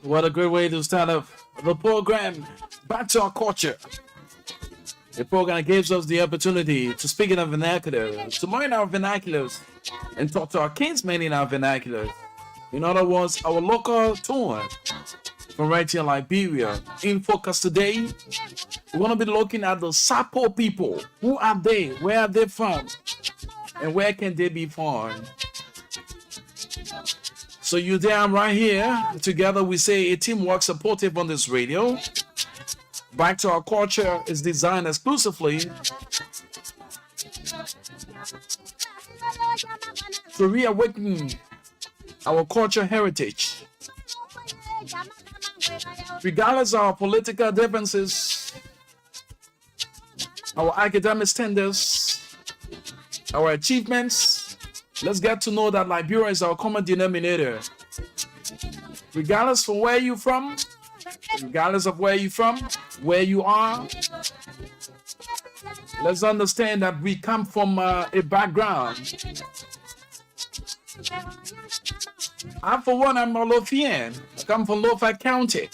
What a great way to start off the program. Back to our culture. The program gives us the opportunity to speak in our vernacular, to mine our vernaculars, and talk to our kinsmen in our vernaculars. In other words, our local tone from right here in Liberia. In focus today, we're going to be looking at the Sapo people. Who are they? Where are they from? And where can they be found? So you there, I'm right here. Together we say a teamwork supportive on this radio. Back to Our Culture is designed exclusively to reawaken our culture heritage. Regardless of our political differences, our academic standards, our achievements, let's get to know that Liberia is our common denominator. Regardless of where you're from, regardless of where you're from, where you are, let's understand that we come from a background. For one, I'm a Lothian. I come from Lofa County.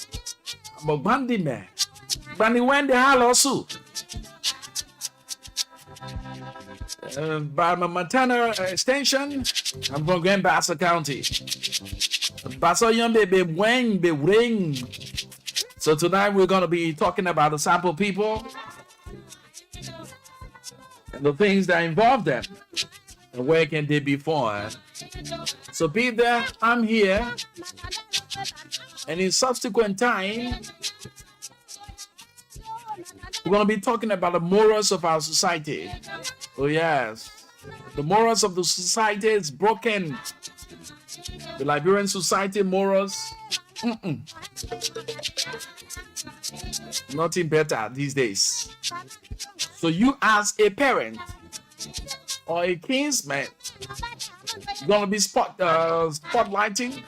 I'm a Bandi man. But when they have also, by my maternal extension, I'm from Grand Bassa County. Bassa young baby wang be ring. So tonight we're gonna be talking about the Sapo people and the things that involve them and where can they be found. So be there, I'm here, and in subsequent time, we're going to be talking about the morals of our society. Oh yes, the morals of the society is broken. The Liberian society morals, nothing better these days. So you as a parent or a kinsman, you're going to be spotlighting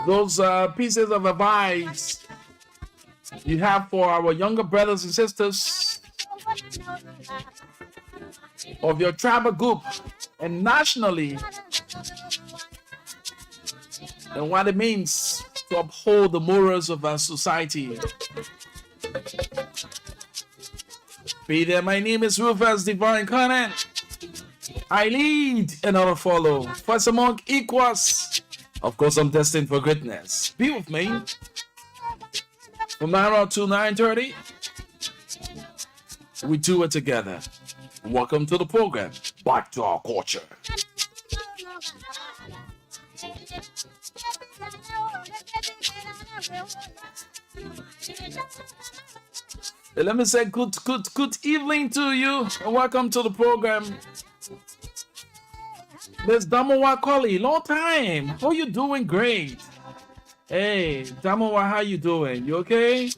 those pieces of advice you have for our younger brothers and sisters of your tribal group and nationally, and what it means to uphold the morals of our society. Be there, my name is Rufus Divine Conan. I lead and I follow. First among equals. Of course, I'm destined for greatness. Be with me from 9 to 9:30. We do it together. Welcome to the program. Back to our culture. Let me say good evening to you and welcome to the program. Miss Damowa Colley, long time. How you doing? Great. Hey, Damowa, how you doing? You okay?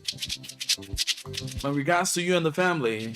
My regards to you and the family.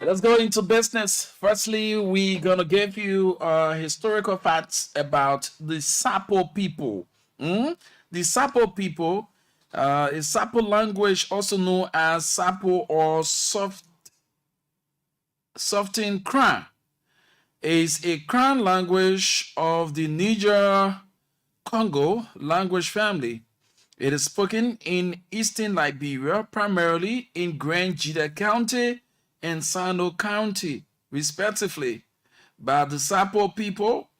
Let's go into business. Firstly, we're gonna give you historical facts about the Sapo people. The Sapo people is Sapo language, also known as Sapo or Softin Kran, is a Kran language of the Niger Congo language family. It is spoken in eastern Liberia, primarily in Grand Jida County and Sano County, respectively. By the Sapo people,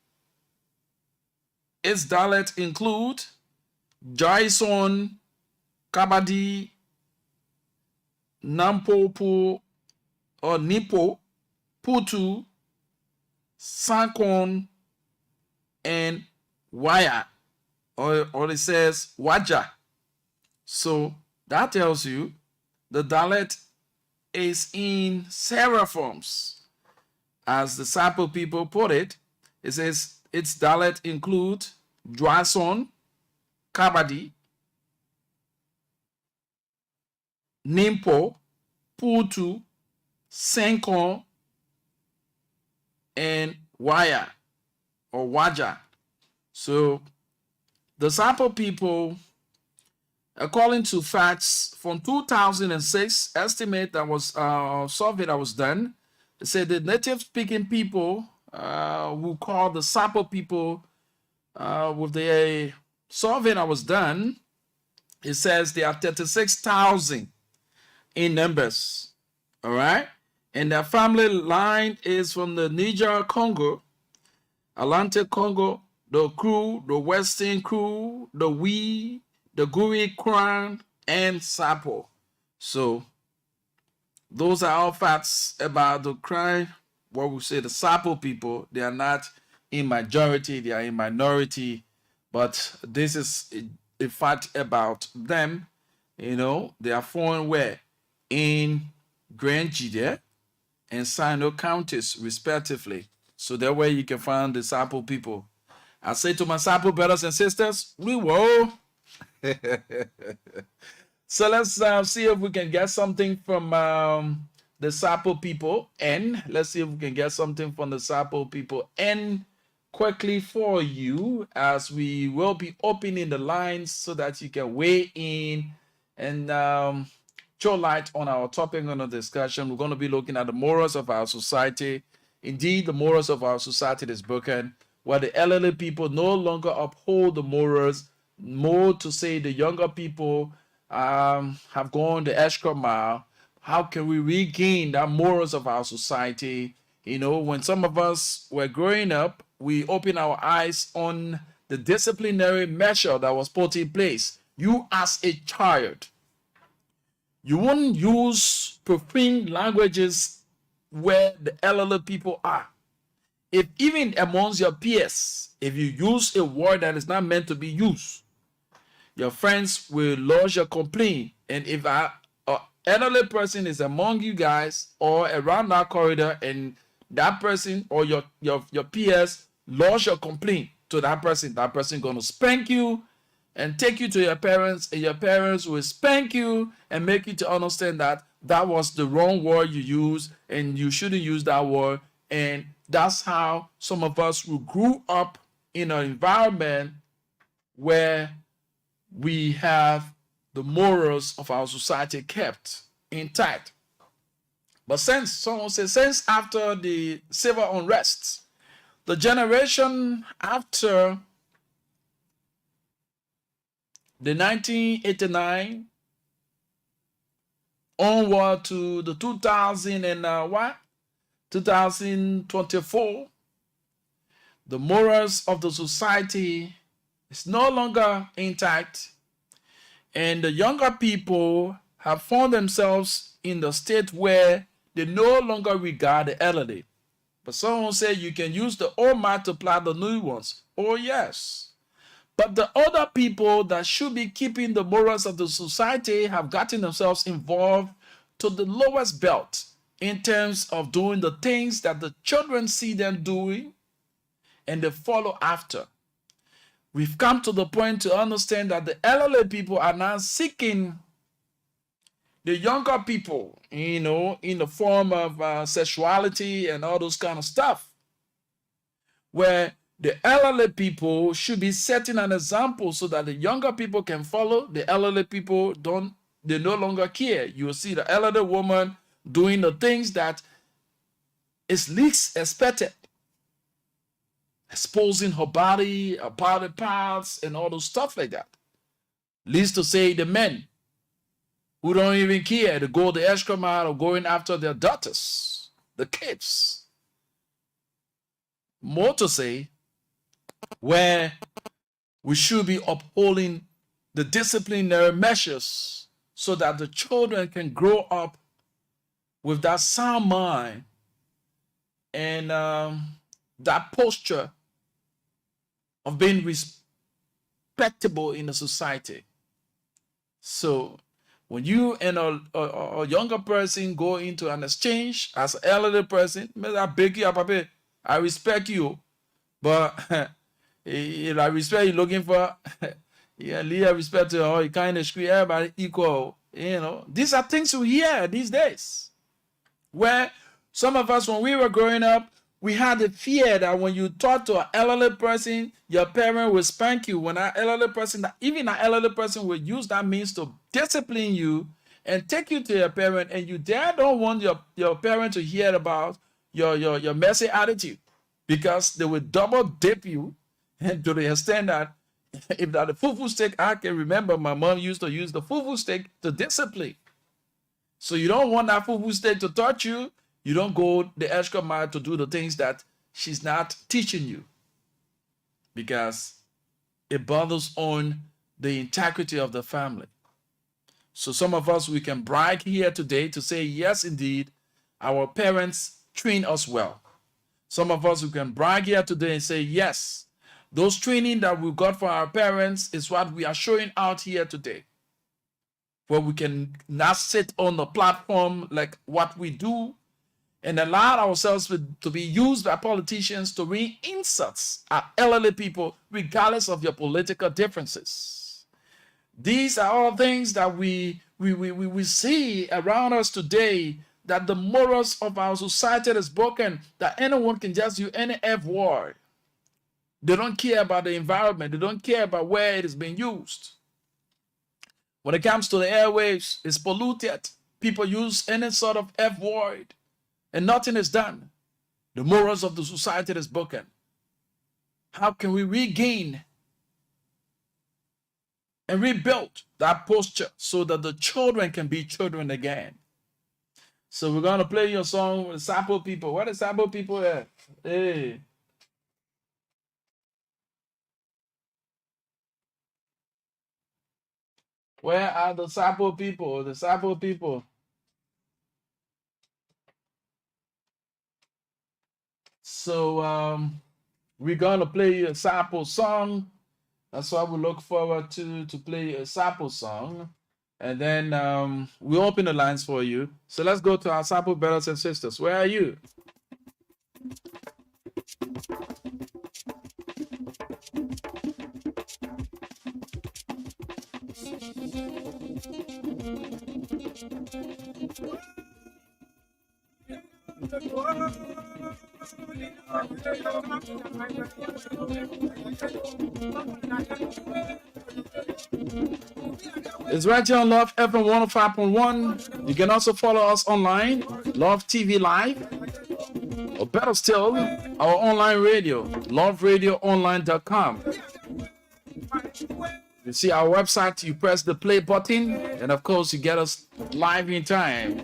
its dialects include Jason, Kabadi, Nampopo or Nipo, Putu, Sankon, and Waya, or it says Waja. So that tells you the dialect is in several forms. As the Sapo people put it, it says its dialect include Dwason, Kabadi, Nimpo, Putu, Senkon, and Waya or Waja. So the Sapo people, according to facts from 2006 estimate that was survey that was done, it said the native speaking people who call the Sapo people with the survey that was done, it says there are 36,000 in numbers. All right. And their family line is from the Niger Congo, Atlantic Congo, the Kru, the Western Kru, the Wee, the Guri Kran, and Sapo. So those are all facts about the crime. What we say the Sapo people, they are not in majority, they are in minority, but this is a fact about them. You know, they are found where? In Grand Jide and Sino counties, respectively. So that way you can find the Sapo people. I say to my Sapo brothers and sisters, we will. So let's see if we can get something from the Sapo people. And let's see if we can get something from the Sapo people. And quickly for you, as we will be opening the lines so that you can weigh in and show light on our topic on the discussion. We're going to be looking at the morals of our society. Indeed, the morals of our society is broken, where the elderly people no longer uphold the morals. More to say, the younger people have gone the extra mile. How can we regain that morals of our society? You know, when some of us were growing up, we opened our eyes on the disciplinary measure that was put in place. You, as a child, you wouldn't use profane languages where the elderly people are. If even amongst your peers, if you use a word that is not meant to be used, your friends will lodge a complaint. And if an elderly person is among you guys or around that corridor, and that person or your peers lodge a complaint to that person gonna spank you and take you to your parents, and your parents will spank you and make you to understand that that was the wrong word you used and you shouldn't use that word. And that's how some of us who grew up in an environment where we have the morals of our society kept intact. But since after the civil unrest, the generation after the 1989 onward to the 2024, the morals of the society is no longer intact, and the younger people have found themselves in the state where they no longer regard the elderly. But someone said you can use the old mat to plant the new ones. Oh yes. But the other people that should be keeping the morals of the society have gotten themselves involved to the lowest belt in terms of doing the things that the children see them doing and they follow after. We've come to the point to understand that the elderly people are now seeking the younger people, you know, in the form of sexuality and all those kind of stuff, where the elderly people should be setting an example so that the younger people can follow. The elderly people they no longer care. You will see the elderly woman doing the things that is least expected, exposing her body, her body parts, and all those stuff like that. Least to say the men who don't even care to go the extra mile of going after their daughters, the kids. More to say, where we should be upholding the disciplinary measures so that the children can grow up with that sound mind and that posture of being respectable in the society. So when you and a younger person go into an exchange as an elderly person, I beg you, Papa, I respect you, but I respect you looking for, yeah, leave respect to all you kind of screw everybody equal. You know, these are things we hear these days. Where some of us, when we were growing up, we had the fear that when you talk to an elderly person, your parent will spank you. When an elderly person, even an elderly person will use that means to discipline you and take you to your parent, and you dare don't want your parent to hear about your messy attitude, because they will double dip you, and to the extent that if that the fufu stick, I can remember my mom used to use the fufu stick to discipline. So you don't want that fufu stick to touch you. You don't go the extra mile to do the things that she's not teaching you, because it bothers on the integrity of the family. So some of us, we can brag here today to say, yes, indeed, our parents train us well. Some of us, we can brag here today and say, yes, those training that we got from our parents is what we are showing out here today, where we can not sit on the platform like what we do and allow ourselves to be used by politicians to bring insults at elderly people, regardless of your political differences. These are all things that we see around us today, that the morals of our society is broken, that anyone can just use any F word. They don't care about the environment. They don't care about where it is being used. When it comes to the airwaves, it's polluted. People use any sort of F word and nothing is done. The morals of the society is broken. How can we regain and rebuild that posture so that the children can be children again? So we're going to play your song with Sapo people. What is Sapo people at? Hey. Where are the Sapo people? The Sapo people. So we're going to play a Sapo song. That's why we look forward to play a Sapo song. And then we open the lines for you. So let's go to our Sapo brothers and sisters. Where are you? It's right here on Love FM 105.1. You can also follow us online, Love TV Live, or better still, our online radio, loveradioonline.com. You see our website, you press the play button, and of course, you get us live in time.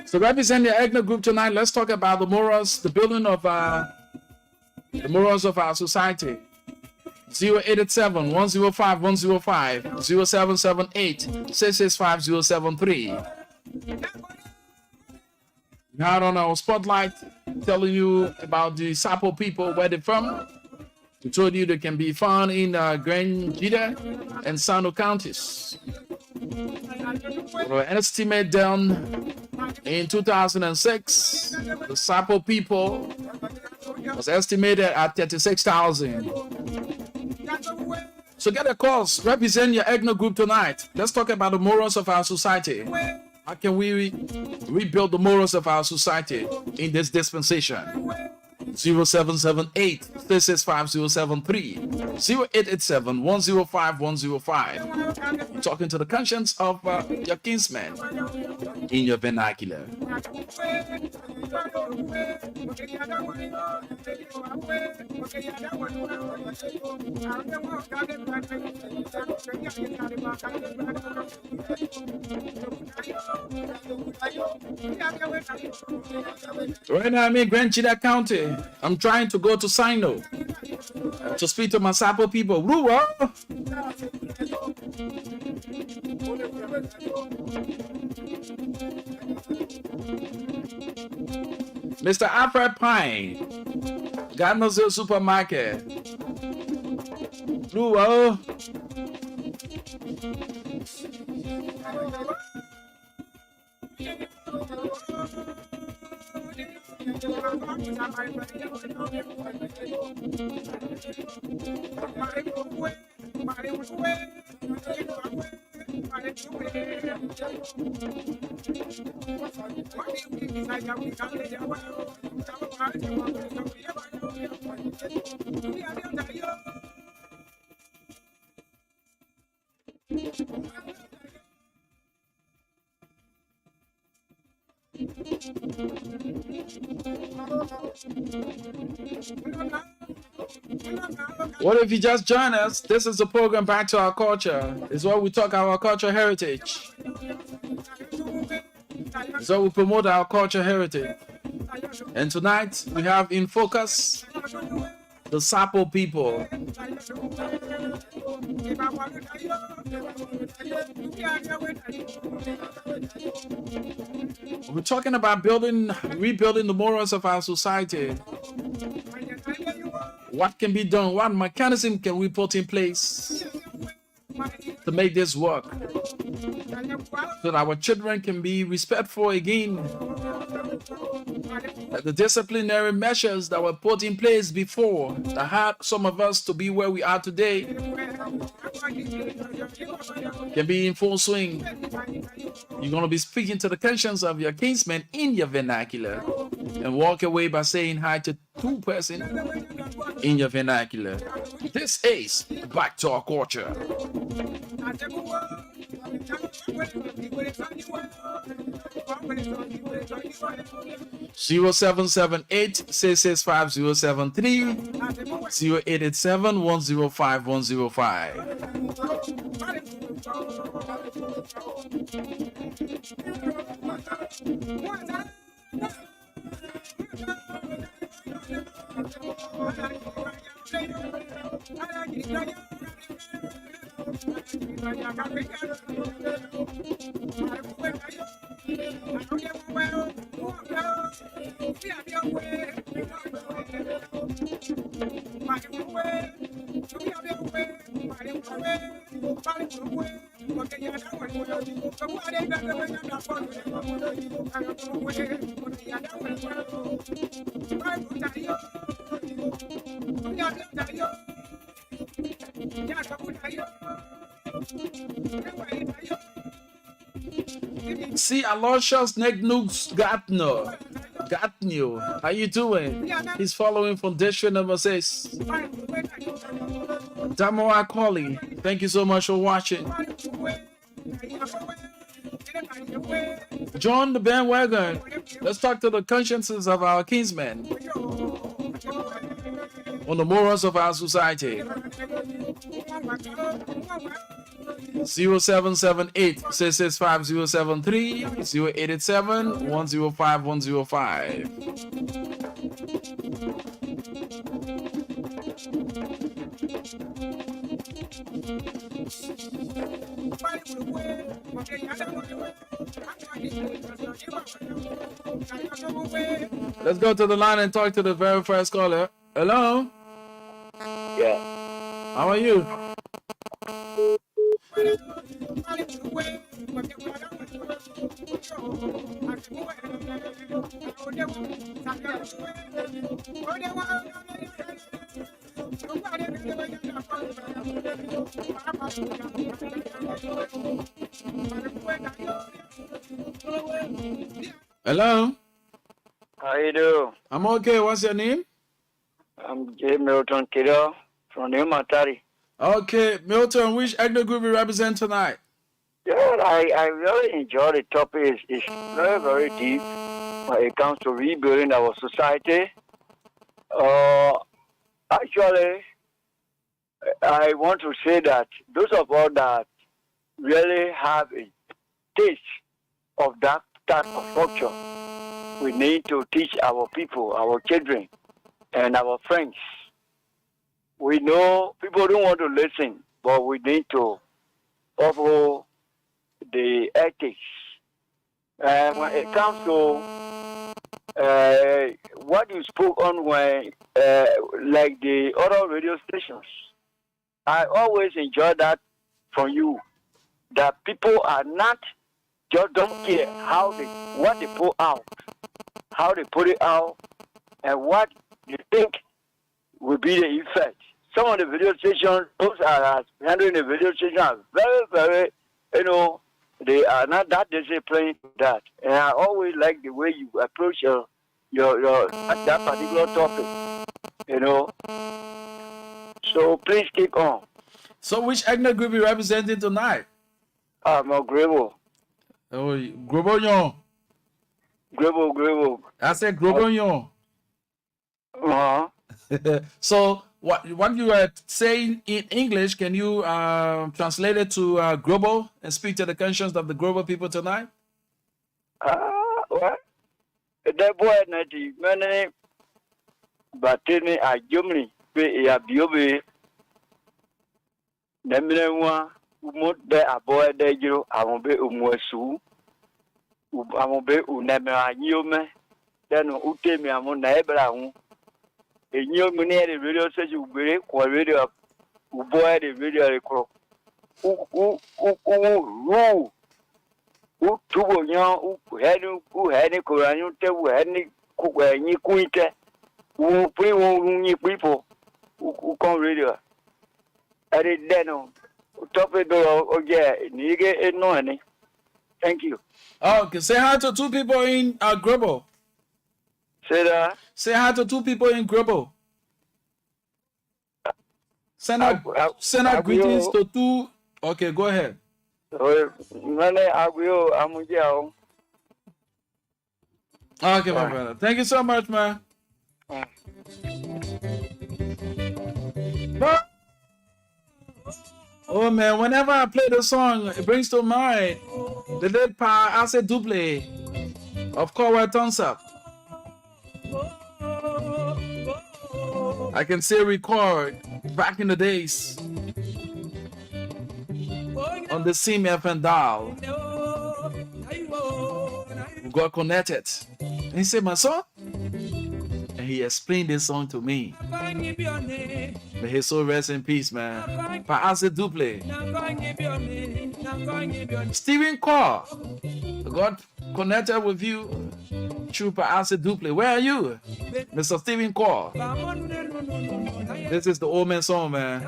So represent the EGNO group tonight. Let's talk about the morals, the building of the morals of our society. 0887 105 105 0778 665 073. Now on our spotlight, telling you about the Sapo people, where they're from. We told you they can be found in Grand Jida and Sano counties. An estimate done in 2006, the Sapo people was estimated at 36,000. So get a course, represent your EGNO group tonight. Let's talk about the morals of our society. How can we rebuild the morals of our society in this dispensation? 0778 665 073 0887 105 105. You're talking to the conscience of your kinsmen in your vernacular. Right now I'm in Grand Jida County. I'm trying to go to Sino to speak to my Sapo people. Mr. Alfred Pine, Gardner's Supermarket. Ruo. What if you just join us? This is the program Back to Our Culture. It's where we talk our cultural heritage. It's where we promote our cultural heritage. And tonight we have in focus the Sapo people. We're talking about rebuilding the morals of our society. What can be done? What mechanism can we put in place to make this work? So that our children can be respectful again. That the disciplinary measures that were put in place before that had some of us to be where we are today can be in full swing. You're going to be speaking to the conscience of your kinsmen in your vernacular and walk away by saying hi to two persons in your vernacular. This is Back to Our Culture. 0778-665-073 0887-105-105. See Aloysius Negnux Gatno. How you doing? He's following foundation number 6. Damo Akoli, thank you so much for watching. Join the bandwagon. Let's talk to the consciences of our kinsmen on the morals of our society. 0778-665-073 0887-105-105. Let's go to the line and talk to the very first caller. Hello? Yeah. How are you? Hello? How you do? I'm okay. What's your name? I'm J. Milton Kiddo from New Matari. Okay, Milton, which ethnic group you represent tonight? Yeah, I really enjoy the topic. It's very, very deep when it comes to rebuilding our society. Actually, I want to say that those of us that really have a taste of that type of culture, we need to teach our people, our children, and our friends. We know people don't want to listen, but we need to follow the ethics. When it comes to what you spoke on when, like the other radio stations, I always enjoy that from you. That people are not just don't care what they put out, how they put it out, and what you think will be the effect. Some of the video stations, those are handling the video station are very, very, they are not that disciplined to that. And I always like the way you approach your that particular topic, So please keep on. So which ethnic group you representing tonight? I'm a Grebo. Oh, Grobonyon. Grebo. I said Grobonyon. Uh-huh. So what you are saying in English, can you translate it to Grobo and speak to the conscience of the Grobo people tonight? Well, that boy nati many batini a jumni be ya biobe nemwa umot be a boy de jiro amobe umwesu amobe uneme anyome then utemi amu na ebra hu enyo muni e radio station ubere kwa radio uboy de radio rekro tubo nya heni koranyu te heni kugwenyi kuite pri nyi pipo kon radio ere deno topic okay, nige no any. Thank you. Okay, say hi to two people in Grubble. Say that. Say hi to two people in Grubble. Send out greetings to two. Okay, go ahead. Mane agyo amujao. Okay, my brother. Thank you so much, man. Oh man, whenever I play the song, it brings to mind the late Pa Ase Duple of Kowa Thumbs Up. I can still record back in the days on the CMF dial. We got connected. And he said, my son? And he explained this song to me. May his soul rest in peace, man. Pa Ase Duple. Stephen Carr got connected with you through Pa Ase Duple. Where are you? Mr. Stephen Carr. This is the old man song, man.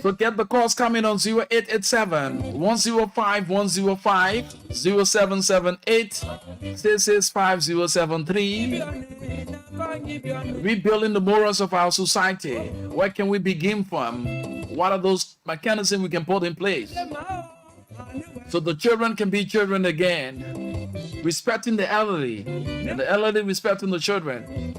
So get the calls coming on 0887 105 105 0778 665 073. Rebuilding the morals of our society. Where can we begin from? What are those mechanisms we can put in place so the children can be children again? Respecting the elderly and the elderly respecting the children.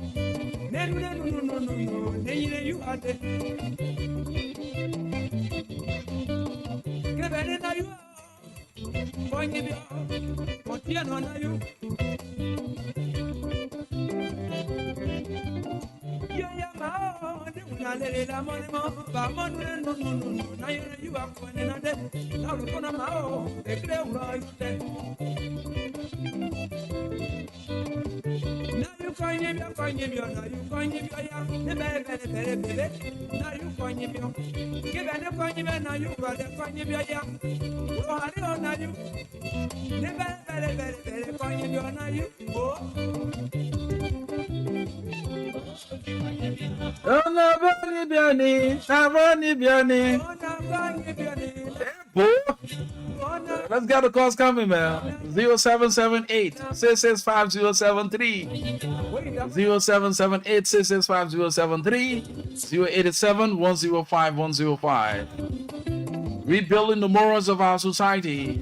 Let's get the calls coming, man. 0778 665 073. 0778 665 073. 087 105 105. Rebuilding the morals of our society.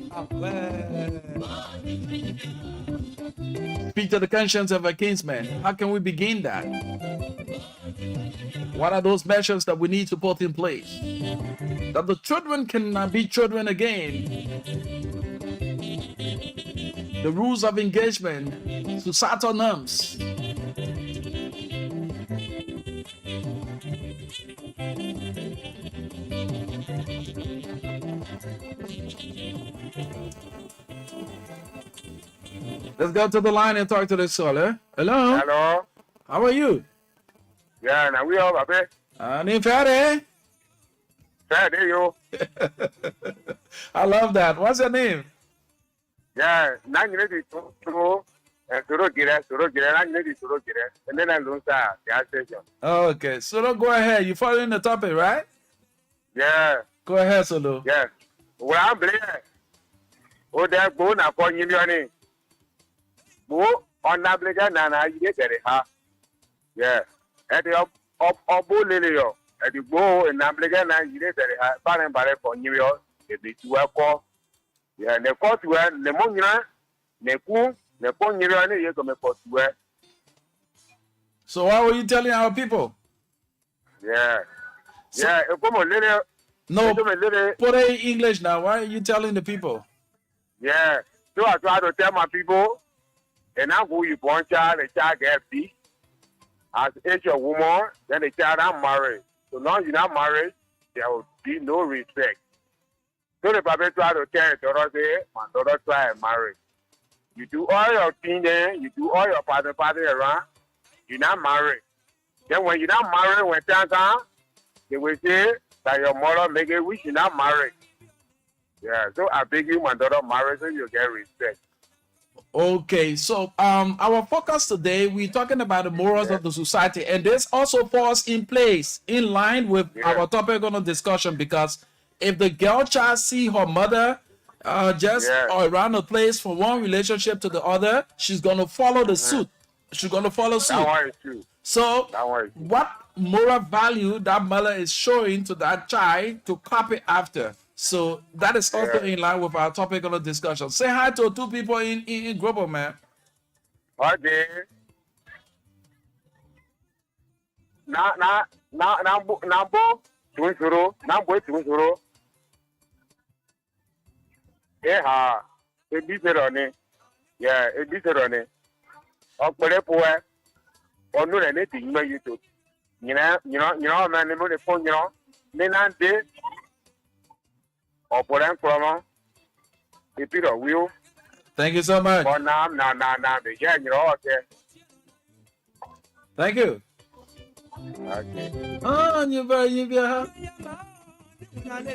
Speak to the conscience of a kinsman. How can we begin that? What are those measures that we need to put in place? That the children can be children again. The rules of engagement, societal norms. Let's go to the line and talk to this caller. Hello. Hello. How are you? Yeah, now we all baby. Name Friday. Friday, yo. I love that. What's your name? Yeah, now you need to go and to get it, now you need to get it. And then I lose that gas station. Okay, so go ahead. You following the topic, right? Yeah. Go ahead, Solo. Yeah. Well, I'm blessed. Oh, they're going to call you. Go on that blade, Nana, you get it, huh? Yeah. At the up Lily, at the go and Namblegana, you get it, Baran Barre for New York, if it's well. Yeah, the court where the Monina, Neku, the Ponira, you come for where. So, what were you telling our people? Yeah. Yeah, come on, little. No, put it in English now. Why are you telling the people? Yeah. So, I try to tell my people, and now who you born child, the child get beat. As age of woman, then the child are married. So now you're not married, there will be no respect. So the Bible try to tell the daughter, my daughter try and marry. You do all your thing there, you do all your party around, you're not married. Then when you're not married, when time comes, they will say that your mother make a wish you're not married. Yeah, so I beg you, my daughter, marry so you get respect. Okay, so our focus today, we're talking about the morals Yeah. of the society, and this also falls in place in line with Yeah. our topic on the discussion, because if the girl child see her mother just Yeah. around the place from one relationship to the other, she's gonna follow the suit. She's gonna follow That suit. one is true. So, That one is true. what moral value that mother is showing to that child to copy after? So that is also Yeah. in line with our topic on the discussion. Say hi to two people in Global, man. Okay. Nambo tunsuro. Ebi serone. Yeah, ebi serone. Okpere poe. Onu re ne ti ngba YouTube. Nyina ma ne mo ne fo nyina. Ne nande. Opore nkromo. Ebi ro wiu. Thank you so much. Na be yeah, nyina okay. Thank you. Okay. Oh,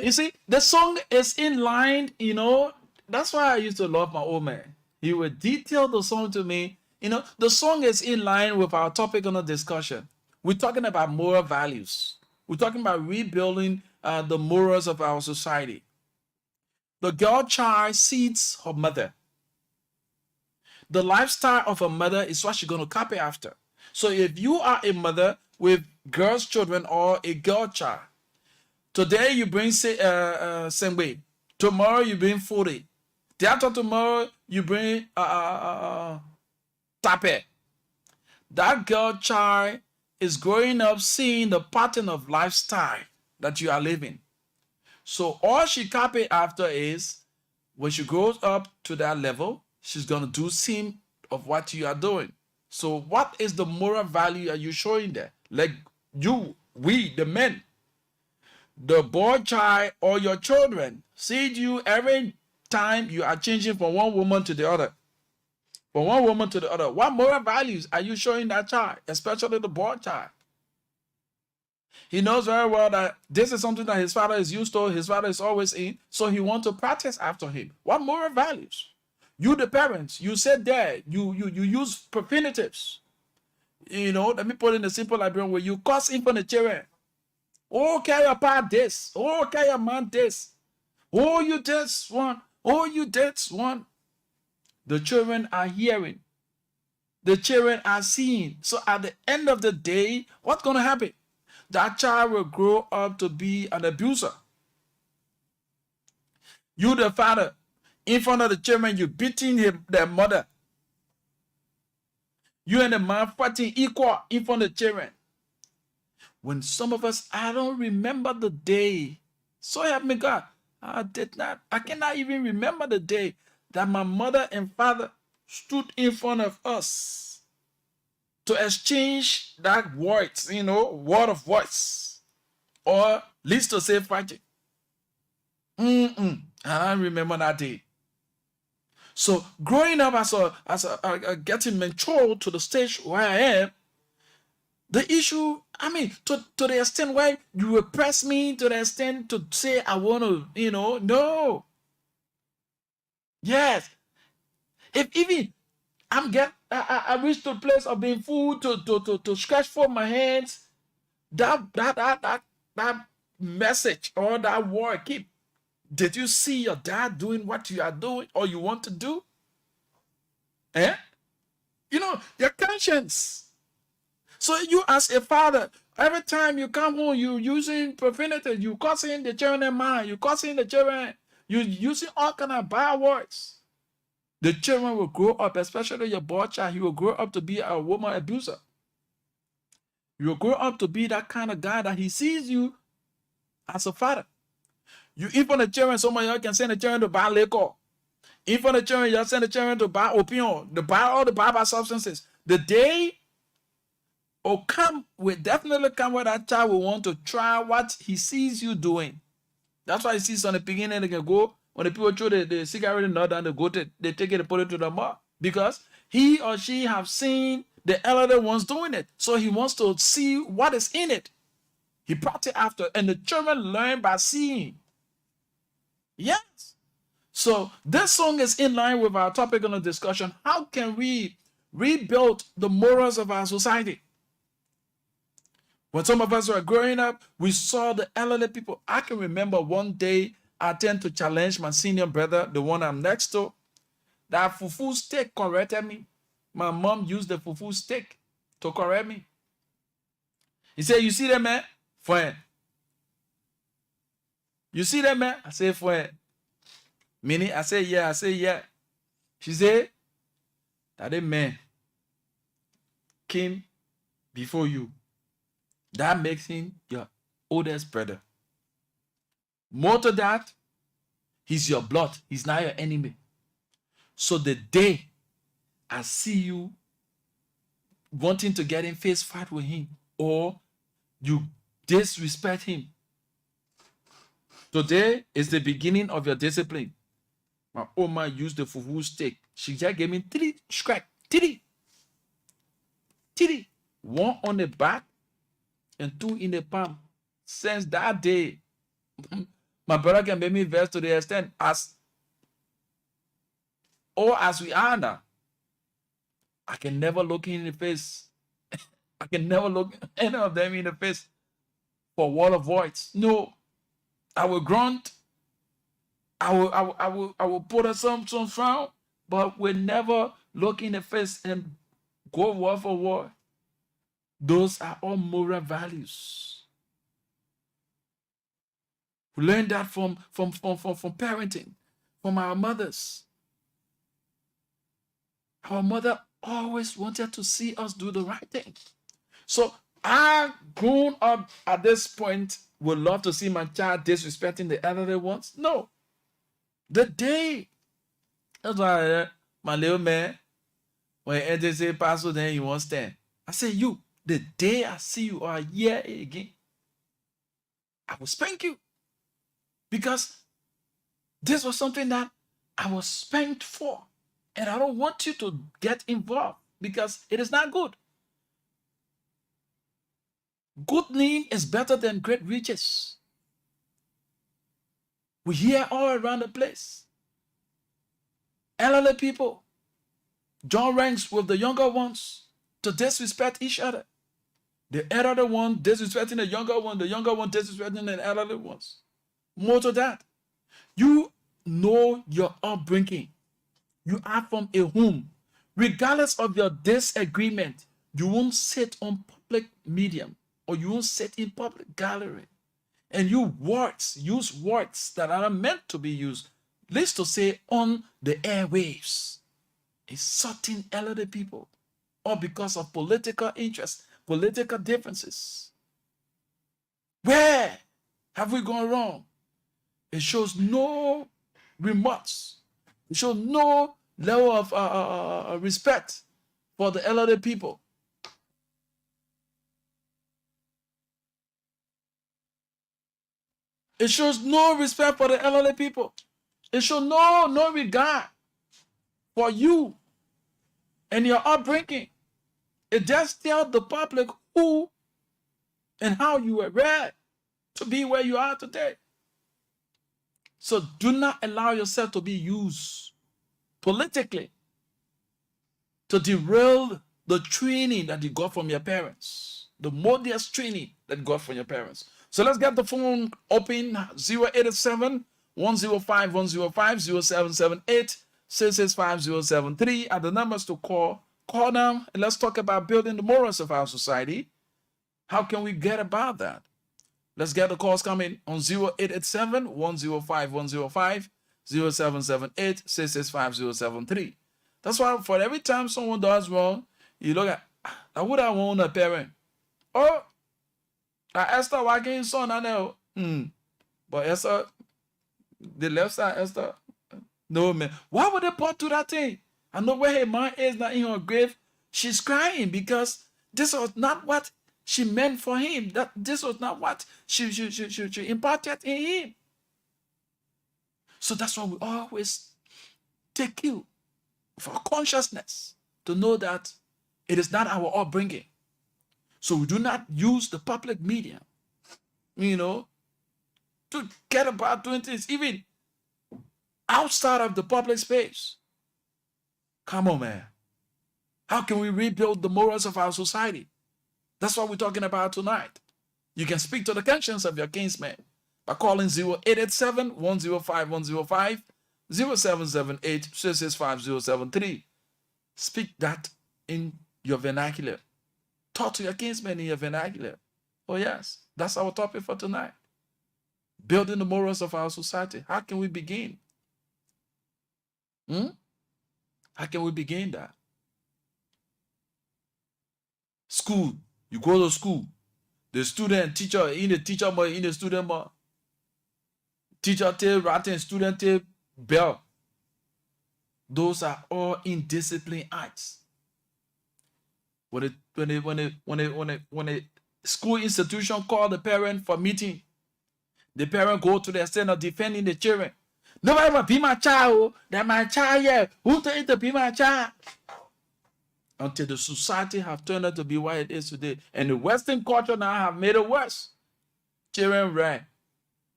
you see, the song is in line, you know. That's why I used to love my old man. He would detail the song to me. You know, the song is in line with our topic on the discussion. We're talking about moral values. We're talking about rebuilding the morals of our society. The girl child sees her mother. The lifestyle of a mother is what she's going to copy after. So if you are a mother with girls' children or a girl child, today you bring Sengbe, tomorrow you bring Furi, the after tomorrow you bring Tape. That girl child is growing up seeing the pattern of lifestyle that you are living. So all she copy after is when she grows up to that level, she's gonna do same of what you are doing. So what is the moral value are you showing there? Like we, the men, the boy child or your children, see you every time you are changing from one woman to the other. From one woman to the other. What moral values are you showing that child, especially the boy child? He knows very well that this is something that his father is used to, his father is always in, so he wants to practice after him. What moral values? You, the parents, you said there, you use profanitives. You know, let me put it in a simple Liberian way. You curse in front of children. Oh, carry your part this. Oh, carry your man this. Oh, you this one. Oh, you this one. The children are hearing. The children are seeing. So at the end of the day, what's going to happen? That child will grow up to be an abuser. You, the father, in front of the children, you beating their mother. You and the man fighting equal in front of the children. When some of us, I don't remember the day. So help me God. I cannot even remember the day that my mother and father stood in front of us to exchange that words, you know, word of voice, or least to say fighting. I don't remember that day. So growing up as a getting mature to the stage where I am, the issue, I mean, to the extent where you repress me, to the extent to say I want to, you know, no. Yes. If even I reach to a place of being full to scratch for my hands, that message or that word keep. Did you see your dad doing what you are doing or you want to do? You know, your conscience. So you as a father, every time you come home, you using profanity, you cursing the children mind, you cursing the children, you using all kind of bad words. The children will grow up, especially your boy child, he will grow up to be a woman abuser. You will grow up to be that kind of guy that he sees you as a father. You even the children, someone else can send the children to buy liquor. Even the children, you send the children to buy opium, to buy all the bad substances. The day will definitely come where that child will want to try what he sees you doing. That's why he sees on the beginning they can go, when the people throw the cigarette in the they take it and put it to the mouth. Because he or she have seen the elder ones doing it. So he wants to see what is in it. He practice after, and the children learn by seeing. Yes. So this song is in line with our topic on the discussion. How can we rebuild the morals of our society? When some of us were growing up, we saw the elderly people. I can remember one day I tend to challenge my senior brother, the one I'm next to. That fufu steak corrected me. My mom used the fufu steak to correct me. He said, "You see that, man? Fine. You see that, man?" I said, "Fine." Meaning, I say, "Yeah." I say, "Yeah." She said, "That man came before you. That makes him your oldest brother. More to that, he's your blood. He's not your enemy. So the day I see you wanting to get in face fight with him, or you disrespect him, today is the beginning of your discipline." My Oma used the fufu steak. She just gave me 3 scratch. 3. One on the back and 2 in the palm. Since that day, my brother can make me verse to the extent as we are now. I can never look him in the face. I can never look any of them in the face for wall of voids. No, I will grunt. I will put on some frown, but we'll never look in the face and go word for word. Those are all moral values. We learned that from parenting, from our mothers. Our mother always wanted to see us do the right thing. So I, grown up at this point, would love to see my child disrespecting the elderly ones. No. The day, that's why my little man, when they say pastor, then he won't stand. I say, "You, the day I see you or I hear it again, I will spank you." Because this was something that I was spanked for. And I don't want you to get involved because it is not good. Good name is better than great riches. We hear all around the place. Elderly people join ranks with the younger ones to disrespect each other. The elderly one disrespecting the younger one disrespecting the elderly ones. More to that, you know your upbringing. You are from a home. Regardless of your disagreement, you won't sit on public medium or you won't sit in public gallery and use words that are meant to be used. Let's to say on the airwaves. Insulting elderly people, or because of political interests, political differences. Where have we gone wrong? It shows no remorse. It shows no level of respect for the elderly people. It shows no respect for the elderly people. It shows no regard for you and your upbringing. It just tells the public who and how you were reared to be where you are today. So do not allow yourself to be used politically to derail the training that you got from your parents, the modest training that you got from your parents. So let's get the phone open. 087 105 105 0778 665 073 are the numbers to call. Call them and let's talk about building the morals of our society. How can we get about that? Let's get the calls coming on 0887 105 105 0778 665 073. That's why for every time someone does wrong, you look at, I would have won a parent. Oh, Esther walking son, I know. But Esther, the left side, Esther, no man. Why would they put to that thing? I know where her mind is now in her grave. She's crying because this was not what she meant for him. That this was not what she imparted in him. So that's why we always take you for consciousness to know that it is not our upbringing. So we do not use the public media, to get about doing things. Even outside of the public space. Come on, man. How can we rebuild the morals of our society? That's what we're talking about tonight. You can speak to the conscience of your kinsmen by calling 0887-105-105, 0778-665-073. Speak that in your vernacular. Talk to your kinsmen in your vernacular. Oh, yes, that's our topic for tonight. Building the morals of our society. How can we begin? How can we begin that? School. You go to school. The student, teacher, in the teacher more, in the student more. Teacher tail, ratting, student tail, bell. Those are all indisciplined acts. When a school institution call the parent for meeting, the parent go to the extent of defending the children. Nobody will be my child. That my child, yeah. Who tell it to be my child? Until the society have turned out to be what it is today. And the Western culture now have made it worse. Children right.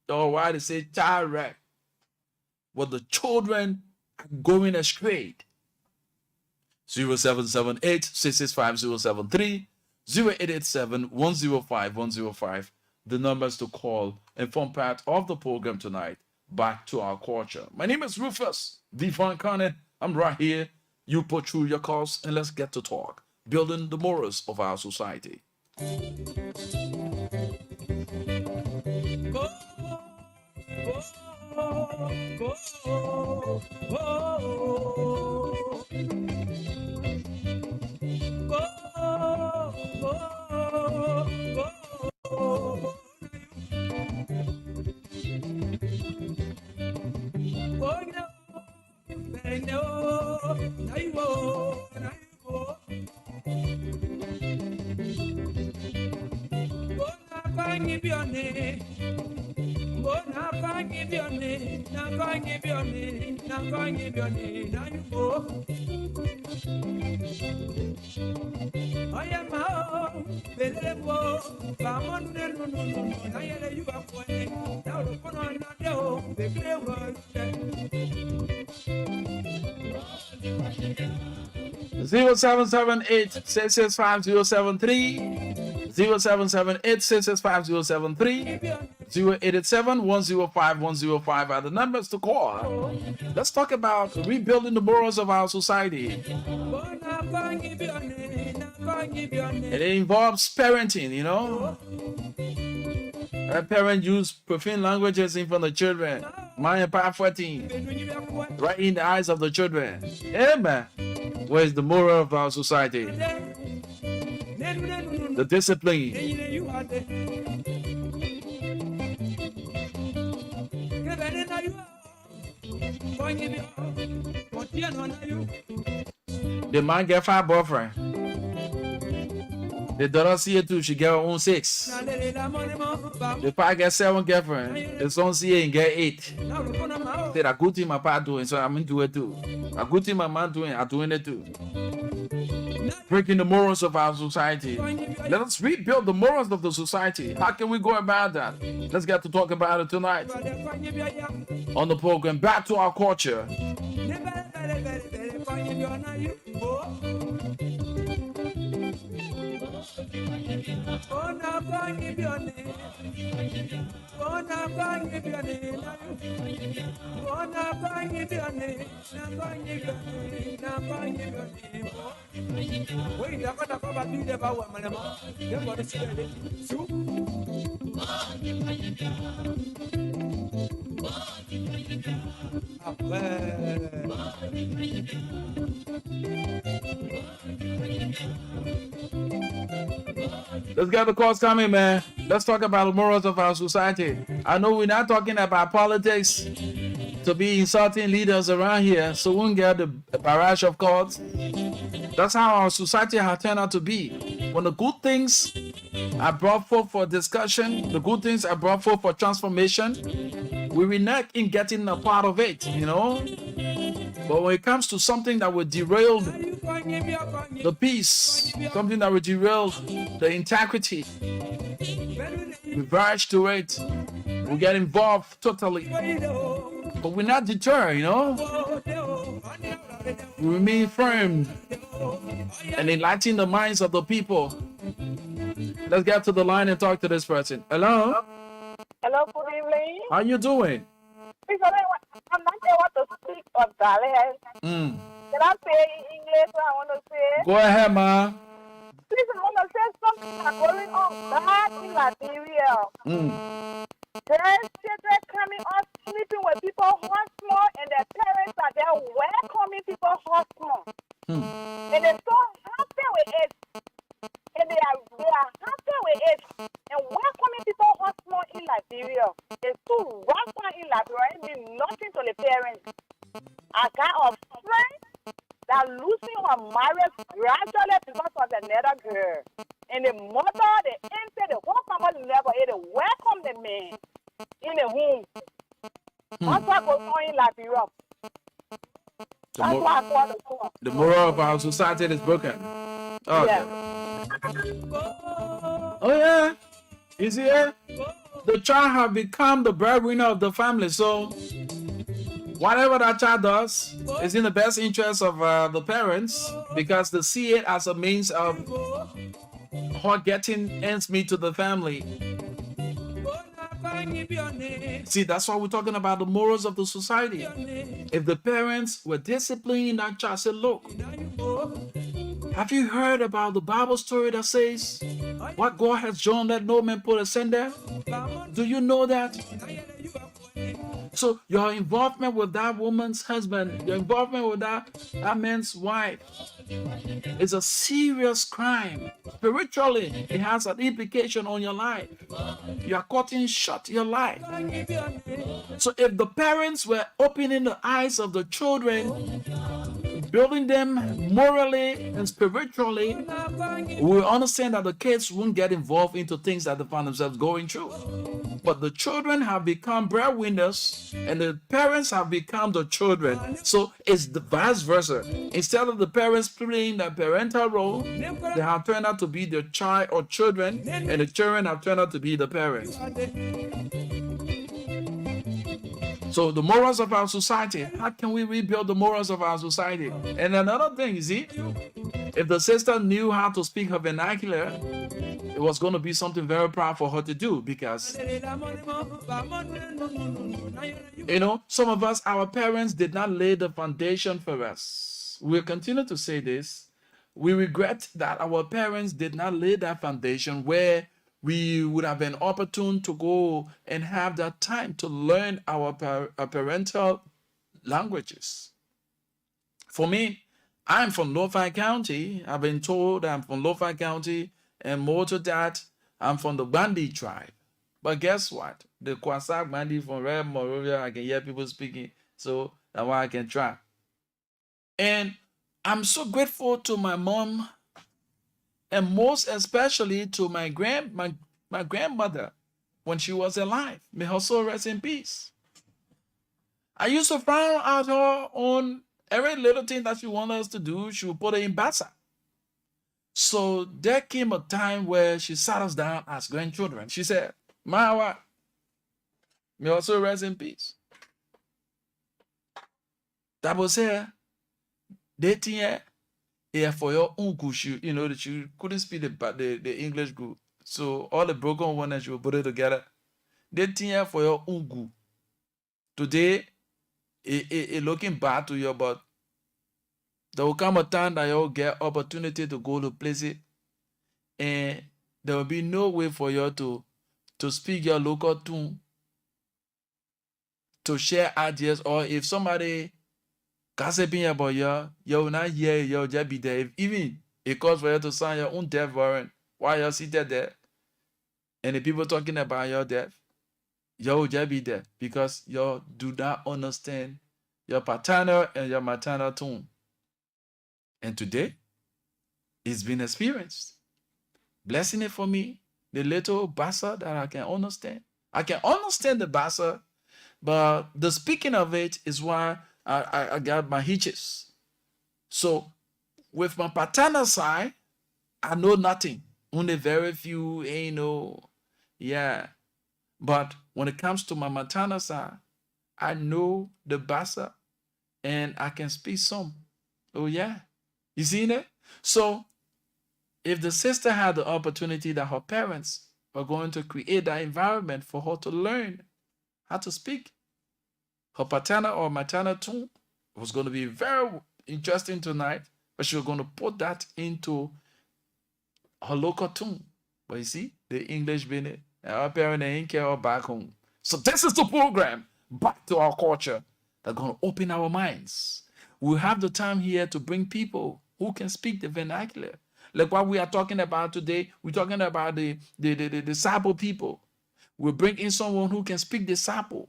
Or why they say child right. But the children are going astray. 0778-665-073, 0887-105-105. The numbers to call and form part of the program tonight. Back to our culture. My name is Rufus Devon Conant. I'm right here. You put through your calls and let's get to talk. Building the morals of our society. Zero 0778-665-073, 0778-665-073, 0887-105-105 are the numbers to call. Let's talk about rebuilding the morals of our society. It involves parenting, you know. A parent use profane languages in front of children. Mind Part 14. Right in the eyes of the children. Amen. Where is the moral of our society? The discipline. The man get 5 boyfriend. The daughter see it too, she get her own 6. The pa get 7 girlfriend. The son see it and get 8. Say a good thing my pa doing, so I'm into it too. A good thing my man doing, I'm doing it too. Breaking the morals of our society. Let us rebuild the morals of the society. How can we go about that? Let's get to talk about it tonight. On the program, Back to Our Culture. Let's get the calls coming, man. Let's talk about the morals of our society. I know we're not talking about politics to be insulting leaders around here, so we won't get the barrage of calls. That's how our society has turned out to be. When the good things are brought forth for discussion, the good things are brought forth for transformation, we renege in getting a part of it, you know. But when it comes to something that will derail the peace, something that will derail the integrity, we verge to it. We get involved totally. But we're not deterred, you know. We remain firm and enlighten the minds of the people. Let's get to the line and talk to this person. Hello? Hello, good evening. How you doing? Please, I'm not sure what to speak of Galilee. Mm. Can I say in English what I want to say? Go ahead, ma. Please, I want to say something that's going on back in Liberia. Mm. There's children coming up sleeping with people husband, and their parents are there welcoming people husband. And they're so happy with it. And they are happy with it. And welcoming people husband in Liberia. It's too rampant in Liberia. It means nothing to the parents. I got a friend that losing her marriage gradually because of another girl. And the mother, the auntie, the whole family level, they welcome the man in the home. That's what goes on in Liberia. That's what I call the poor. The moral of our society is broken. Oh, Yeah. Oh yeah. You see it? The child have become the breadwinner of the family. So whatever that child does is in the best interest of the parents, because they see it as a means of her getting ends meet to the family. See, that's why we're talking about the morals of the society. If the parents were disciplining that child, say, look, have you heard about the Bible story that says, what God has joined, let no man put asunder? Do you know that? So your involvement with that woman's husband, your involvement with that man's wife is a serious crime. Spiritually, it has an implication on your life. You are cutting short your life. So if the parents were opening the eyes of the children, building them morally and spiritually, we will understand that the kids won't get involved into things that they find themselves going through. But the children have become breadwinners and the parents have become the children. So it's the vice versa. Instead of the parents playing the parental role, they have turned out to be the child or children, and the children have turned out to be the parents. So the morals of our society, how can we rebuild the morals of our society? And another thing, you see, if the sister knew how to speak her vernacular, it was going to be something very proud for her to do, because, you know, some of us, our parents did not lay the foundation for us. We'll continue to say this. We regret that our parents did not lay that foundation where we would have been opportune to go and have that time to learn our parental languages. For me, I'm from Lo-Fi County. I've been told I'm from Lo-Fi County, and more to that, I'm from the Bandi tribe. But guess what? The Kwasak Bandi from Red Monrovia, I can hear people speaking, so that's why I can try. And I'm so grateful to my mom, and most especially to my grandmother when she was alive. May her soul rest in peace. I used to frown at her on every little thing that she wanted us to do. She would put it in Basa. So there came a time where she sat us down as grandchildren. She said, Mawa, may her soul rest in peace. That was her. Dating her. Yeah, for your own good, you know, that you couldn't speak the English good. So all the broken ones that you put it together. They think for your own good. Today, it looking bad to you, but there will come a time that you'll get opportunity to go to places, and there will be no way for you to speak your local tune, to share ideas, or if somebody gossiping about you will not hear, you'll just be there. If even it calls for you to sign your own death warrant while you're seated there, and the people talking about your death, you will just be there because you do not understand your paternal and your maternal tone. And today, it's been experienced. Blessing it for me, the little Basa that I can understand. I can understand the Basa, but the speaking of it is why I got my hitches. So with my paternal side, I know nothing. Only very few, yeah. But when it comes to my maternal side, I know the Bassa and I can speak some. Oh, yeah. You seen it? So if the sister had the opportunity that her parents were going to create that environment for her to learn how to speak, her paternal or maternal tongue was going to be very interesting tonight, but she was going to put that into her local tongue. But you see, the English being it, and our parents ain't care back home. So this is the program, Back to Our Culture, that's going to open our minds. We have the time here to bring people who can speak the vernacular. Like what we are talking about today, we're talking about the Sabo people. We'll bring in someone who can speak the Sabo,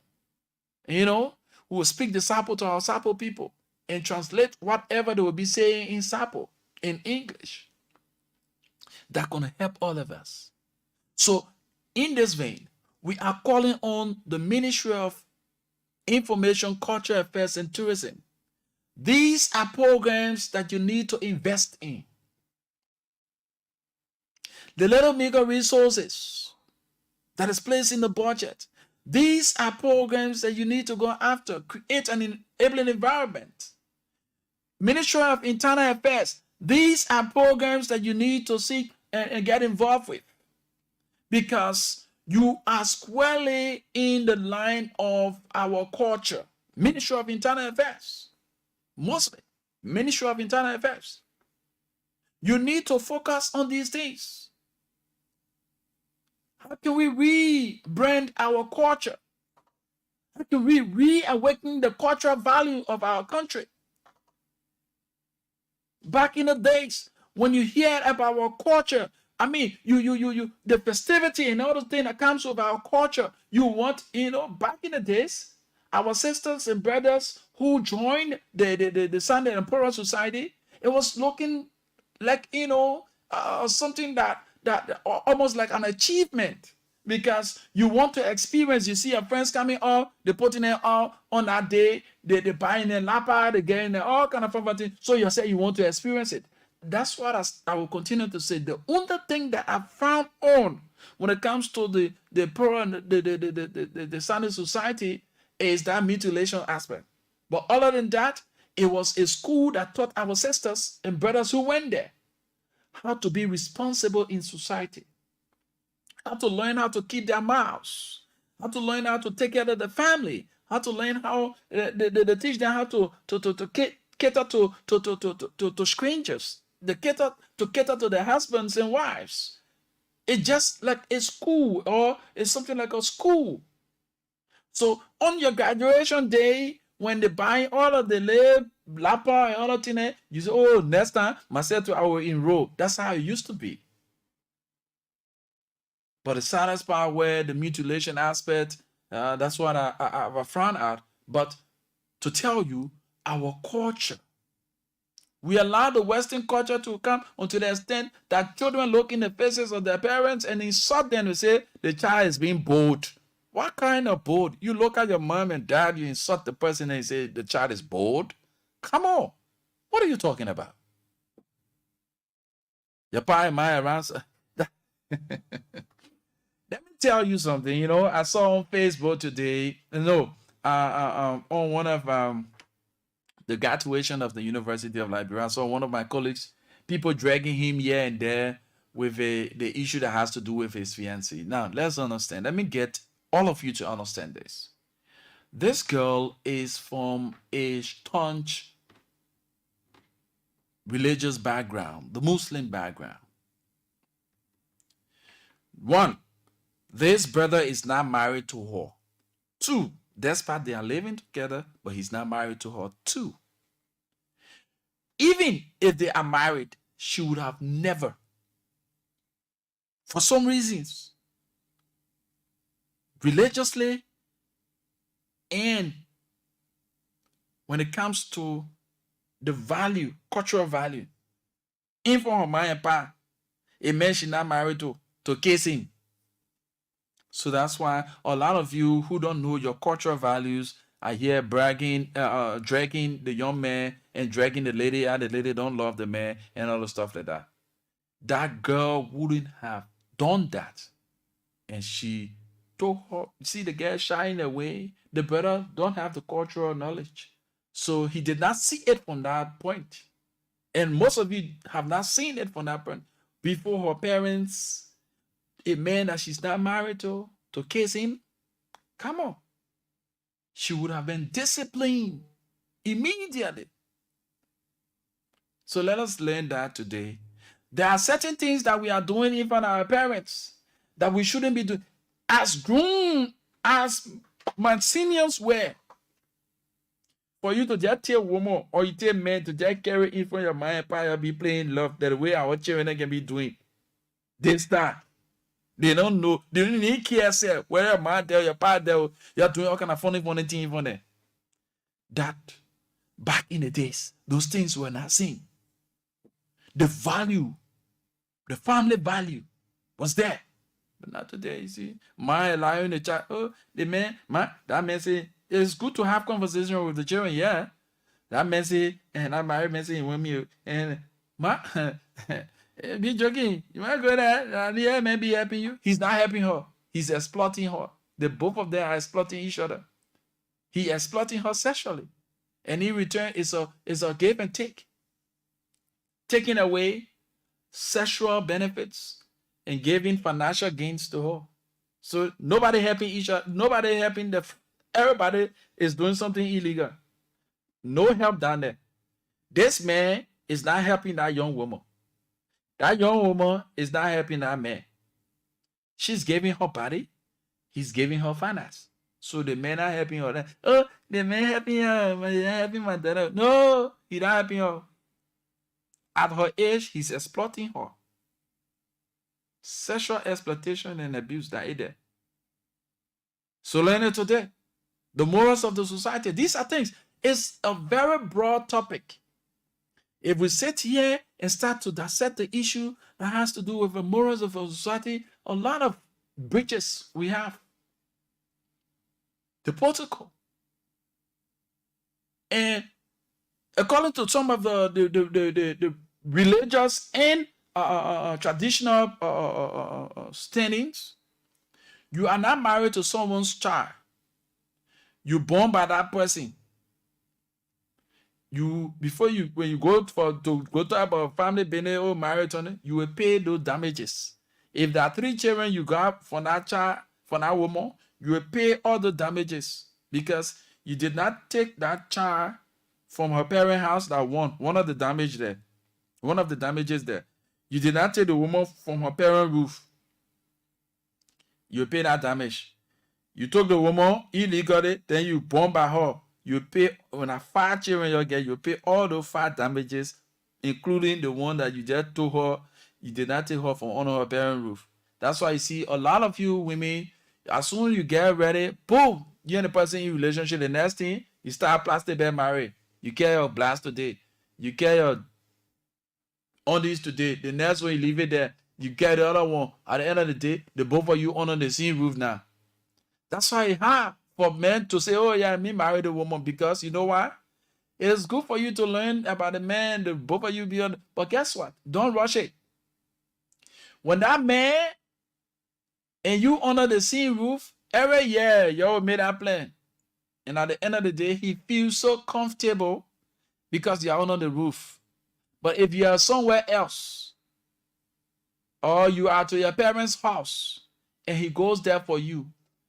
who will speak the Sabo to our Sabo people and translate whatever they will be saying in Sabo, in English. That's going to help all of us. So in this vein, we are calling on the Ministry of Information, Culture Affairs, and Tourism. These are programs that you need to invest in. The Little Meager resources that is placed in the budget. These are programs that you need to go after. Create an enabling environment. Ministry of Internal Affairs. These are programs that you need to seek and get involved with, because you are squarely in the line of our culture. Ministry of Internal Affairs. Mostly Ministry of Internal Affairs. You need to focus on these things. How can we rebrand our culture? How can we reawaken the cultural value of our country? Back in the days, when you hear about our culture, I mean, the festivity and all the thing that comes with our culture, you want, back in the days, our sisters and brothers who joined the Sunday Emperor Society, it was looking like, something that almost like an achievement, because you want to experience. You see your friends coming up, they putting it all on that day, they buying their lapa, they getting all kind of fun things. So you say you want to experience it. That's what I will continue to say. The only thing that I found on when it comes to the poor and the Sunday Society is that mutilation aspect. But other than that, it was a school that taught our sisters and brothers who went there how to be responsible in society, how to learn how to keep their mouths, how to learn how to take care of the family, how to learn how they teach them how to cater to strangers, they cater to their husbands and wives. It's just like a school, or it's something like a school. So on your graduation day, when they buy all of the lapa and all of that, you say, oh, next time, myself I will enroll. That's how it used to be. But the saddest part where the mutilation aspect, that's what I found out. But to tell you, our culture, we allow the Western culture to come unto the extent that children look in the faces of their parents and insult them and say the child is being bold. What kind of bold? You look at your mom and dad, you insult the person and you say the child is bold? Come on. What are you talking about? Your pa and my around. Let me tell you something. I saw on Facebook today, on one of the graduation of the University of Liberia, I saw one of my colleagues, people dragging him here and there with the issue that has to do with his fiancée. Now, let's understand. Let me get all of you to understand this. This girl is from a staunch religious background, the Muslim background. One, this brother is not married to her. Two, despite they are living together, but he's not married to her. Two, even if they are married, she would have never, for some reasons, religiously, and when it comes to the value, cultural value, in for her mom and pa, it means she's not married to kiss him. So that's why a lot of you who don't know your cultural values are here dragging the young man and dragging the lady out. The lady don't love the man and all the stuff like that. That girl wouldn't have done that, and she told her, see the girl shying away. The brother don't have the cultural knowledge. So he did not see it from that point. And most of you have not seen it from that point. Before her parents, a man that she's not married to kiss him, come on. She would have been disciplined immediately. So let us learn that today. There are certain things that we are doing in front of our parents that we shouldn't be doing. As grown as my seniors were, for you to just tell woman or you tell men to just carry in front of your mind, empire, be playing love the way our children can be doing. They start. They don't know. They don't need care, say, where your mom there, your father there, you're doing all kind of funny things for them. That back in the days, those things were not seen. The value, the family value was there. But not today, you see. My allowing the child, oh, the man, that man say, it's good to have conversation with the children, yeah. That man say, and I married man say, want me, and be joking. You might go there, yeah, maybe helping you. He's not helping her. He's exploiting her. The both of them are exploiting each other. He exploiting her sexually. And in return, it's a give and take. Taking away sexual benefits and giving financial gains to her. So nobody helping each other. Nobody helping everybody is doing something illegal. No help down there. This man is not helping that young woman. That young woman is not helping that man. She's giving her body. He's giving her finance. So the man not helping her. Oh, the man helping her. He's not helping my daughter. No, he's not helping her. At her age, he's exploiting her. Sexual exploitation and abuse that is there. So learn it today. The morals of the society. These are things. It's a very broad topic. If we sit here and start to dissect the issue that has to do with the morals of our society, a lot of breaches we have. The protocol. And according to some of the religious and traditional standings, you are not married to someone's child. You're born by that person. When you go to about family business or marriage on it, you will pay those damages. If there are 3 children you got from that child, from that woman, you will pay all the damages because you did not take that child from her parent house. That one of the damage there. One of the damages there. You did not take the woman from her parent roof. You pay that damage. You took the woman illegally, then you born by her. You pay, when a 5 children you get, you pay all those 5 damages, including the one that you just told her you did not take her from under her parent roof. That's why you see a lot of you women, as soon as you get ready, boom, you and the person in relationship. The next thing, you start plastic bed married. You carry your blast today. You carry your undies today. The next one, you leave it there. You get the other one. At the end of the day, the both of you under the same roof now. That's why it's hard for men to say, oh yeah, me married a woman, because you know why? It's good for you to learn about the man, the both of you be on. But guess what? Don't rush it. When that man and you under the same roof, every year you made that plan. And at the end of the day, he feels so comfortable because you are under the roof. But if you are somewhere else, or you are to your parents' house, and he goes there for you,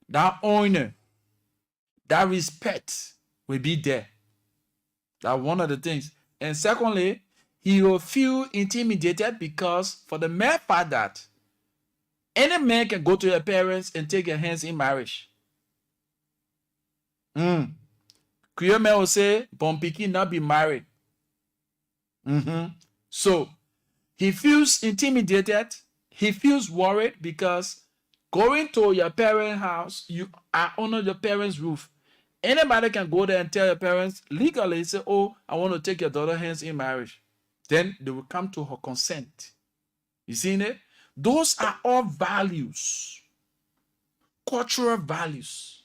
that honor, that respect will be there. That's one of the things. And secondly, he will feel intimidated because for the mere fact that any man can go to your parents and take your hands in marriage. Creole man will say, bon pikin not be married. So he feels intimidated. He feels worried because going to your parents' house, you are under your parents' roof. Anybody can go there and tell your parents legally, say, oh, I want to take your daughter's hands in marriage. Then they will come to her consent. You see it? Those are all values. Cultural values.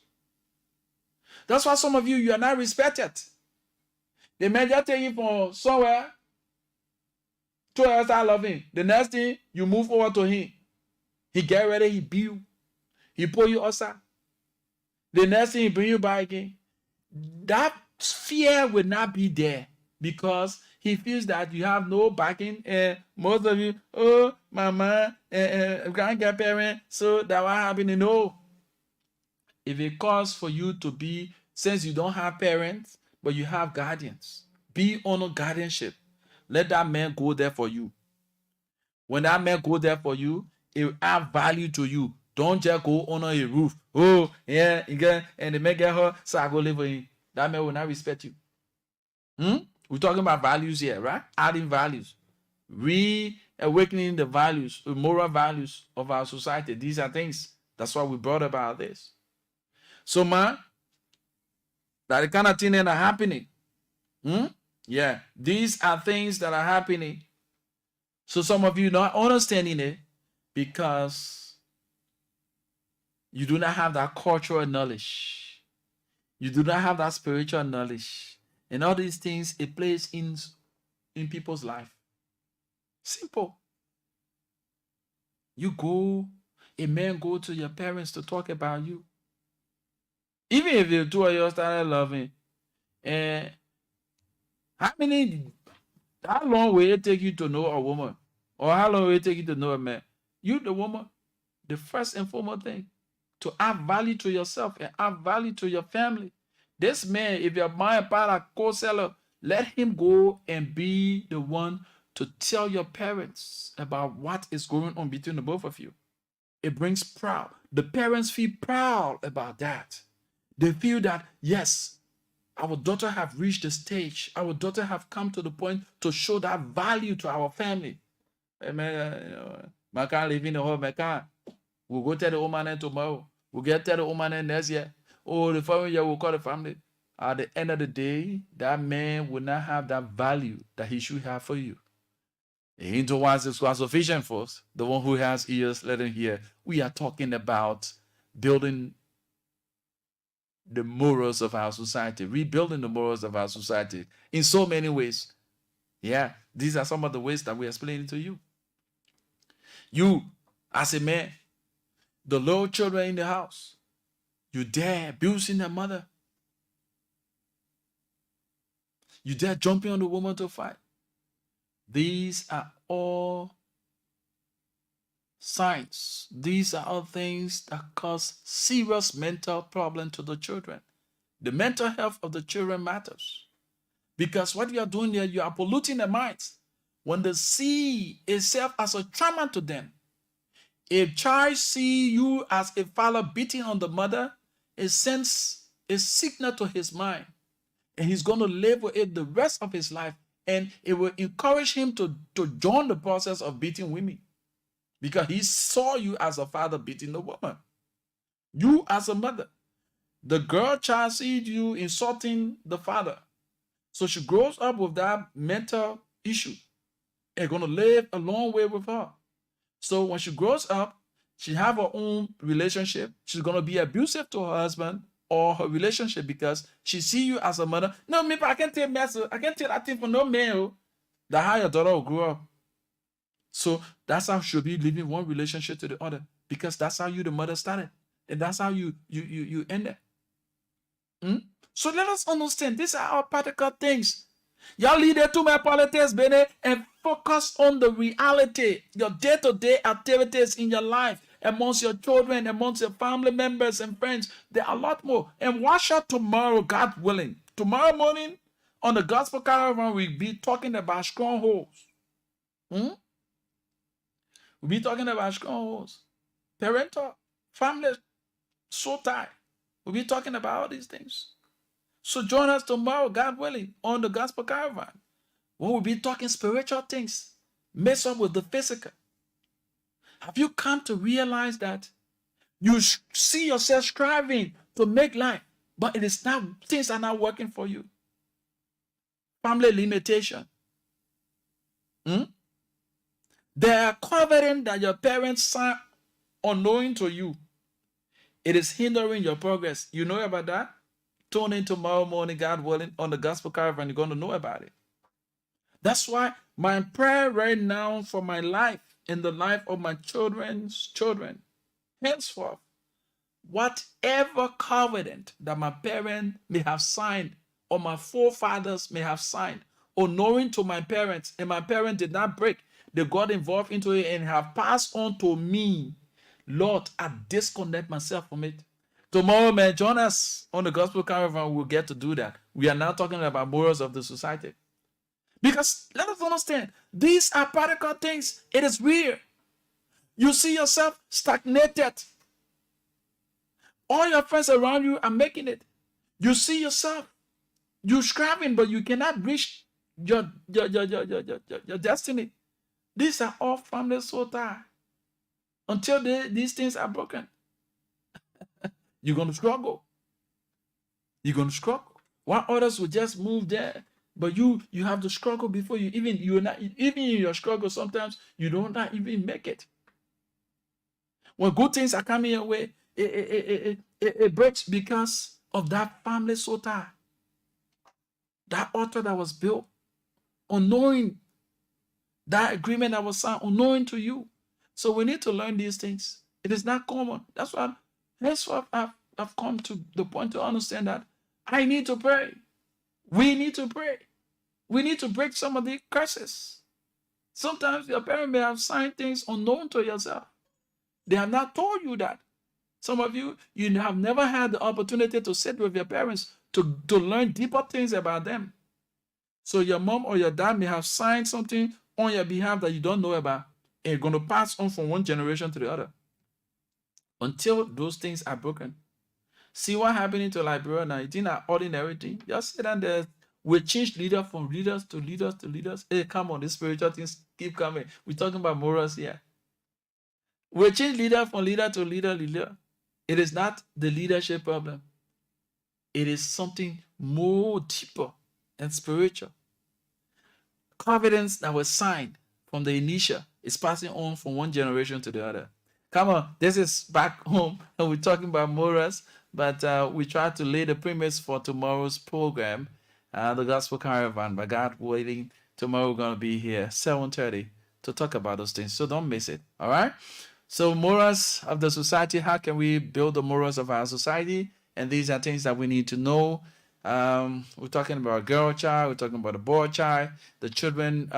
That's why some of you are not respected. They may just take you from somewhere. 2 hours I love him. The next thing, you move over to him. He get ready, he beat you. he pull you outside. The next thing he bring you back again. That fear will not be there because he feels that you have no backing. And most of you, oh, mama, grandparent, so that what happened? No. If it calls for you to be, since you don't have parents, but you have guardians, be on guardianship. Let that man go there for you. When that man go there for you, it will add value to you. Don't just go under a roof. Oh, yeah, and the man get her, so I go live with him. That man will not respect you. We're talking about values here, right? Adding values. Reawakening the values, the moral values of our society. These are things. That's why we brought about this. So, man, that the kind of thing that are happening. Yeah, these are things that are happening. So some of you not understanding it because you do not have that cultural knowledge. You do not have that spiritual knowledge. And all these things, it plays in people's life. Simple. A man go to your parents to talk about you. Even if the two of you started loving, and how long will it take you to know a woman? Or how long will it take you to know a man? You, the woman, the first and foremost thing, to add value to yourself and add value to your family. This man, if you're buying a co-seller, let him go and be the one to tell your parents about what is going on between the both of you. It brings proud. The parents feel proud about that. They feel that, yes, our daughter have reached the stage. Our daughter have come to the point to show that value to our family. Hey man, my car living in the home, my car. We'll go tell the woman tomorrow. We'll get tell the woman next year. Oh, the following year we'll call the family. At the end of the day, that man will not have that value that he should have for you. He was sufficient for us. The one who has ears, let him hear. We are talking about building the morals of our society, rebuilding the morals of our society in so many ways. Yeah, these are some of the ways that we're explaining to you. You, as a man, the little children in the house, you dare abusing their mother. You dare jumping on the woman to fight. These are all signs. These are all things that cause serious mental problem to the children. The mental health of the children matters. Because what you are doing there, you are polluting their minds. When they see itself as a trauma to them, if child see you as a father beating on the mother, it sends a signal to his mind. And he's going to live with it the rest of his life. And it will encourage him to join the process of beating women. Because he saw you as a father beating the woman. You as a mother. The girl child sees you insulting the father. So she grows up with that mental issue. And going to live a long way with her. So when she grows up, she have her own relationship. She's going to be abusive to her husband or her relationship because she see you as a mother. No, maybe I can't take mess. I can't take that thing for no man. That's how your daughter will grow up. So that's how she'll be living one relationship to the other because that's how you, the mother, started. And that's how you ended. So let us understand these are our practical things. Y'all lead it to my politics, baby, and focus on the reality, your day-to-day activities in your life, amongst your children, amongst your family members and friends. There are a lot more. And watch out tomorrow, God willing. Tomorrow morning on the Gospel Caravan, we'll be talking about strongholds. We'll be talking about strongholds. Parental, family, so tight. We'll be talking about all these things. So join us tomorrow, God willing, on the Gospel Caravan. When we'll be talking spiritual things, mess up with the physical. Have you come to realize that you see yourself striving to make life, but it is not, things are not working for you? Family limitation. They are coveting that your parents are unknowing to you. It is hindering your progress. You know about that? Tune in tomorrow morning, God willing, on the Gospel Caravan. You're going to know about it. That's why my prayer right now for my life and the life of my children's children, henceforth, whatever covenant that my parent may have signed or my forefathers may have signed, unknowing to my parents, and my parents did not break, they got involved into it and have passed on to me. Lord, I disconnect myself from it. Tomorrow, man, join us on the Gospel Caravan. We'll get to do that. We are now talking about morals of the society. Because let us understand, these are practical things. It is weird. You see yourself stagnated. All your friends around you are making it. You see yourself, you're striving, but you cannot reach your destiny. These are all family soul tie. Until these things are broken, you're going to struggle. You're going to struggle. While others will just move there, but you have to struggle before even in your struggle. Sometimes you don't not even make it. When good things are coming your way, it breaks because of that family soul tie. That altar that was built, unknowing, that agreement that was signed, unknowing to you. So we need to learn these things. It is not common. That's why I've come to the point to understand that I need to pray. We need to pray. We need to break some of the curses. Sometimes your parents may have signed things unknown to yourself. They have not told you that. Some of you have never had the opportunity to sit with your parents to learn deeper things about them. So your mom or your dad may have signed something on your behalf that you don't know about, and you're going to pass on from one generation to the other until those things are broken. See what happening to Liberia now. It's not ordinary thing. Just sit down there. We change leader from leaders to leaders to leaders. Hey, come on, the spiritual things keep coming. We're talking about morals here. We change leader from leader to leader. It is not the leadership problem. It is something more deeper and spiritual. Covenants that was signed from the initial is passing on from one generation to the other. Come on, this is back home, and we're talking about morals, but we try to lay the premise for tomorrow's program, the Gospel Caravan. By God willing, tomorrow we're going to be here 7:30 to talk about those things. So don't miss it. All right. So morals of the society. How can we build the morals of our society? And these are things that we need to know. We're talking about a girl child. We're talking about a boy child. The children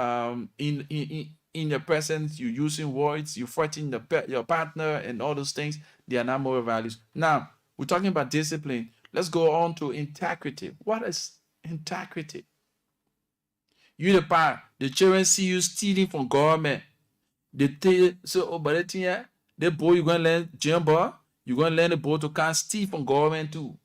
in your presence, you're using words, you're fighting your partner, and all those things. They are not moral values. Now we're talking about discipline. Let's go on to integrity. What is integrity? You the parent, the children see you stealing from government. They tell so, but the boy you're gonna learn jumbo, you're gonna learn the boy to can't steal from government too.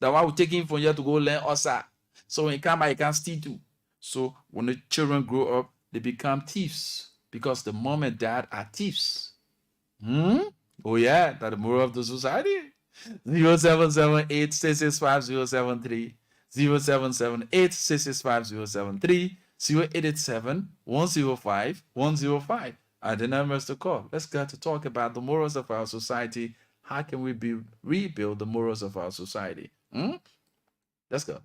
That's why we're taking him from here to go learn OSA. So when he come back, he can't steal too. So when the children grow up, they become thieves because the mom and dad are thieves. Oh yeah, that's the moral of the society. 0778 665 073 0778 665 073 0887 105 105 are the numbers to call. Let's get to talk about the morals of our society. How can we rebuild the morals of our society? Let's go.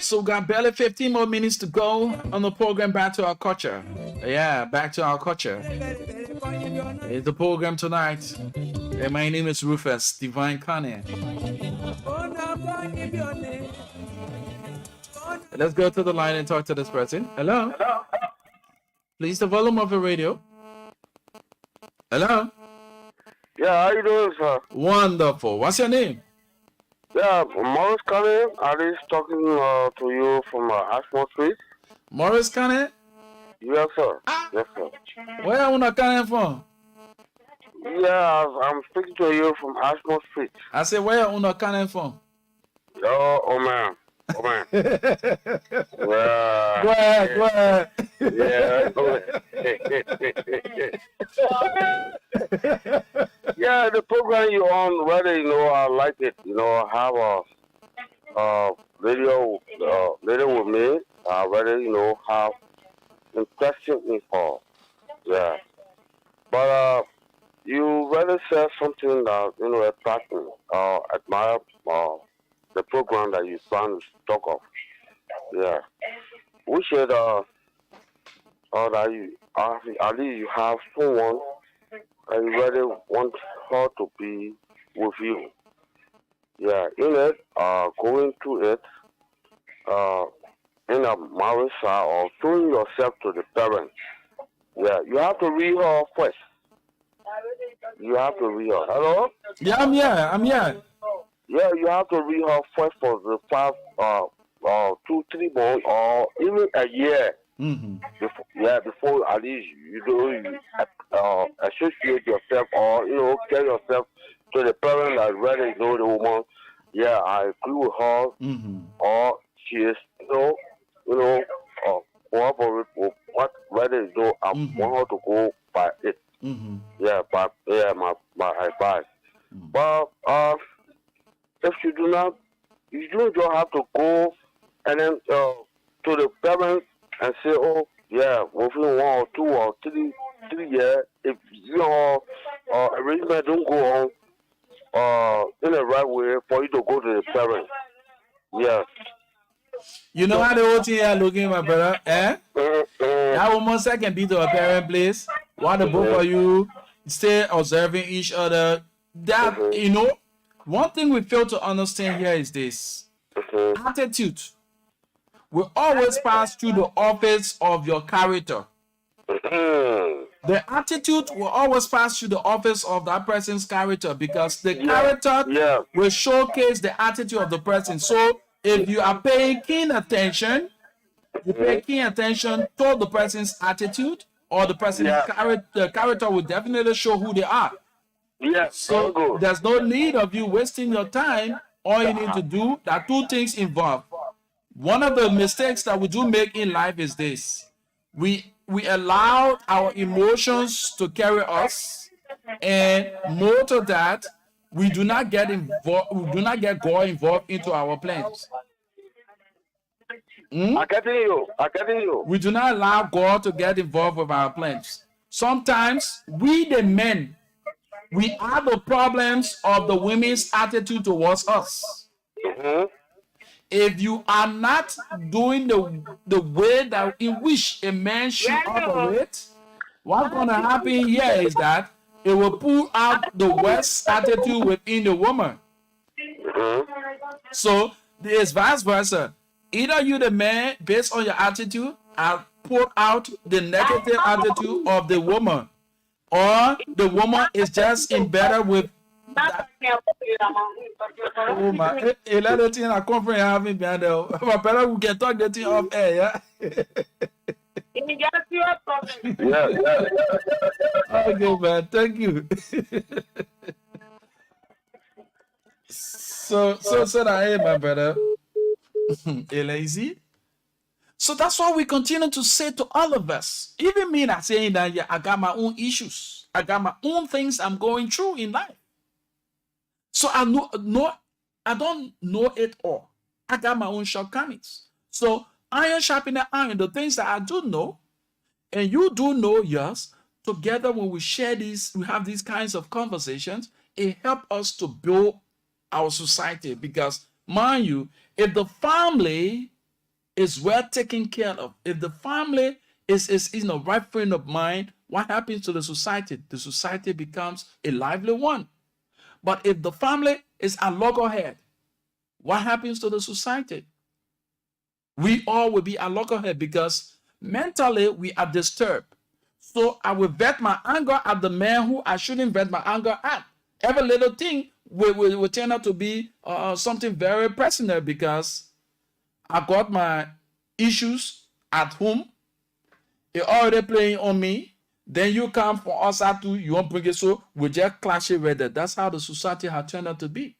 So got barely 15 more minutes to go on the program Back to Our Culture. Yeah, Back to Our Culture. It's the program tonight. And my name is Rufus Divine Kanye. Let's go to the line and talk to this person. Hello? Please, the volume of the radio. Hello? Yeah, how you doing, sir? Wonderful. What's your name? Yeah, Morris Kane. I was talking to you from Ashmore Street. Morris Kane? Yes, sir. Yes, sir. Where are you coming from? Yeah, I'm speaking to you from Ashmore Street. I said, where are you coming from? Oh man. Oh man. Yeah. Go ahead. Yeah. Yeah, the program you on, whether I like it, have a radio with me, whether have interesting info. Yeah. But you rather say something that attract me, admire the program that you plan to talk of. Yeah. We should or that you at least you have someone and you really want her to be with you. Yeah, in it, going through it, uh, in a marriage or showing yourself to the parents. Yeah, you have to read her first. You have to read her. Hello? Yeah, I'm here. I'm here. Yeah, you have to read her first for the past 2, 3 months or even a year. Mm-hmm. Before at least you associate yourself or get yourself to the parent that really know the woman. Yeah, I agree with her, Mm-hmm. or she is cooperate with what really know. I want her to go by it. Mm-hmm. Yeah, my advice. But if you do not, you don't just have to go and then to the parents and say, oh, yeah, within 1 or 2 or 3 years, if your arrangement don't go on in the right way for you to go to the parents. Yeah. You know how the whole thing are looking, my brother? Mm-hmm. That woman second be to a parent place. While the both of you stay observing each other. That, you know, one thing we fail to understand here is this. Attitude will always pass through the office of your character. The attitude will always pass through the office of that person's character, because the character will showcase the attitude of the person. So if you are paying keen attention, you pay keen attention to the person's attitude or the person's character. The character will definitely show who they are. Yeah. So there's no need of you wasting your time. All you need to do, there are 2 things involved. One of the mistakes that we do make in life is this: we allow our emotions to carry us, and more to that, we do not get involved. We do not get God involved into our plans. I'm getting you. We do not allow God to get involved with our plans. Sometimes we, the men, we are the problems of the women's attitude towards us. If you are not doing the way that in which a man should operate, what's going to happen here is that it will pull out the worst attitude within the woman. So it's vice versa. Either you, the man, based on your attitude, are put out the negative attitude of the woman, or the woman is just in better with that. Oh my, a lot of things I come from having behind there. My brother, we can talk the thing off air, yeah. Okay, man, thank you. so that, hey, my brother, you lazy. So that's why we continue to say to all of us, even me not saying that, yeah, I got my own issues. I got my own things I'm going through in life. So I don't know it all. I got my own shortcomings. So iron sharpening iron, the things that I do know, and you do know yours, together when we share these, we have these kinds of conversations, it helps us to build our society. Because, mind you, if the family is well taken care of, if the family is in the right frame of mind, what happens to the society? The society becomes a lively one. But if the family is a loggerhead, what happens to the society? We all will be a loggerhead, because mentally we are disturbed. So I will vet my anger at the man who I shouldn't vet my anger at. Every little thing will turn out to be something very personal, because I got my issues at home. It already playing on me. Then you come for us out to, you won't bring it, so we just clash it with it. That's how the society has turned out to be.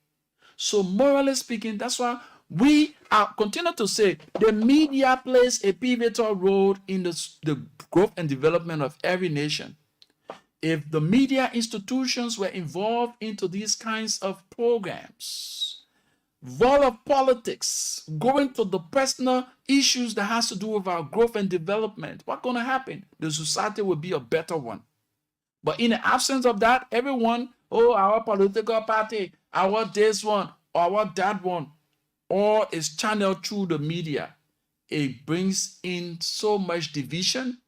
So morally speaking, that's why we are continue to say the media plays a pivotal role in the growth and development of every nation. If the media institutions were involved into these kinds of programs, void of politics, going to the personal issues that has to do with our growth and development, what's going to happen? The society will be a better one. But in the absence of that, everyone, oh, our political party, our this one, our that one, all is channeled through the media. It brings in so much division.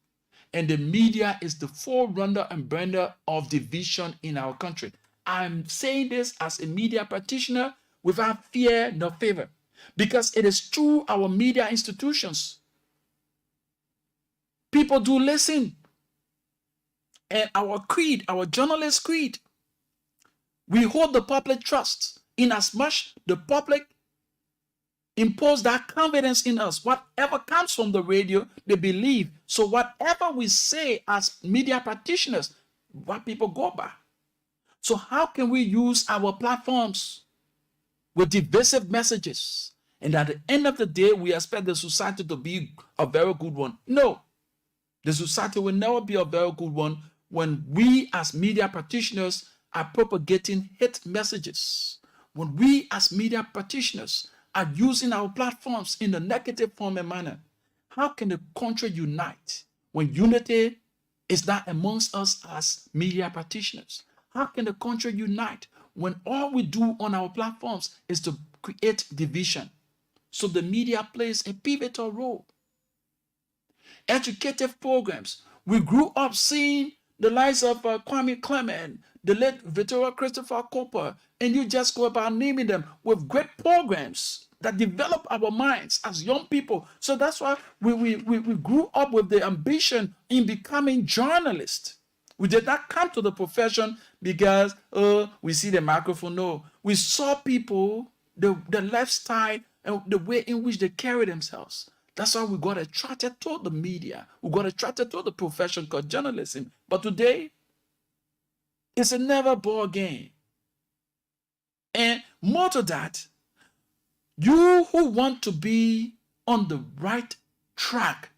And the media is the forerunner and brander of division in our country. I'm saying this as a media practitioner without fear nor favor, because it is through our media institutions people do listen. And our creed, our journalist creed, we hold the public trust in as much the public impose that confidence in us. Whatever comes from the radio, they believe. So whatever we say as media practitioners, what people go by. So how can we use our platforms with divisive messages, and at the end of the day, we expect the society to be a very good one? No, the society will never be a very good one when we as media practitioners are propagating hate messages, when we as media practitioners are using our platforms in a negative form and manner. How can the country unite when unity is not amongst us as media practitioners? How can the country unite when all we do on our platforms is to create division? So the media plays a pivotal role. Educative programs. We grew up seeing the likes of Kwame Clement, the late Victoria Christopher Cooper, and you just go about naming them with great programs that develop our minds as young people. So that's why we grew up with the ambition in becoming journalists. We did not come to the profession because we see the microphone. No, we saw people, the lifestyle and the way in which they carry themselves. That's why we got attracted to the media. We got attracted to the profession called journalism. But today, it's a never ball game. And more to that, you who want to be on the right track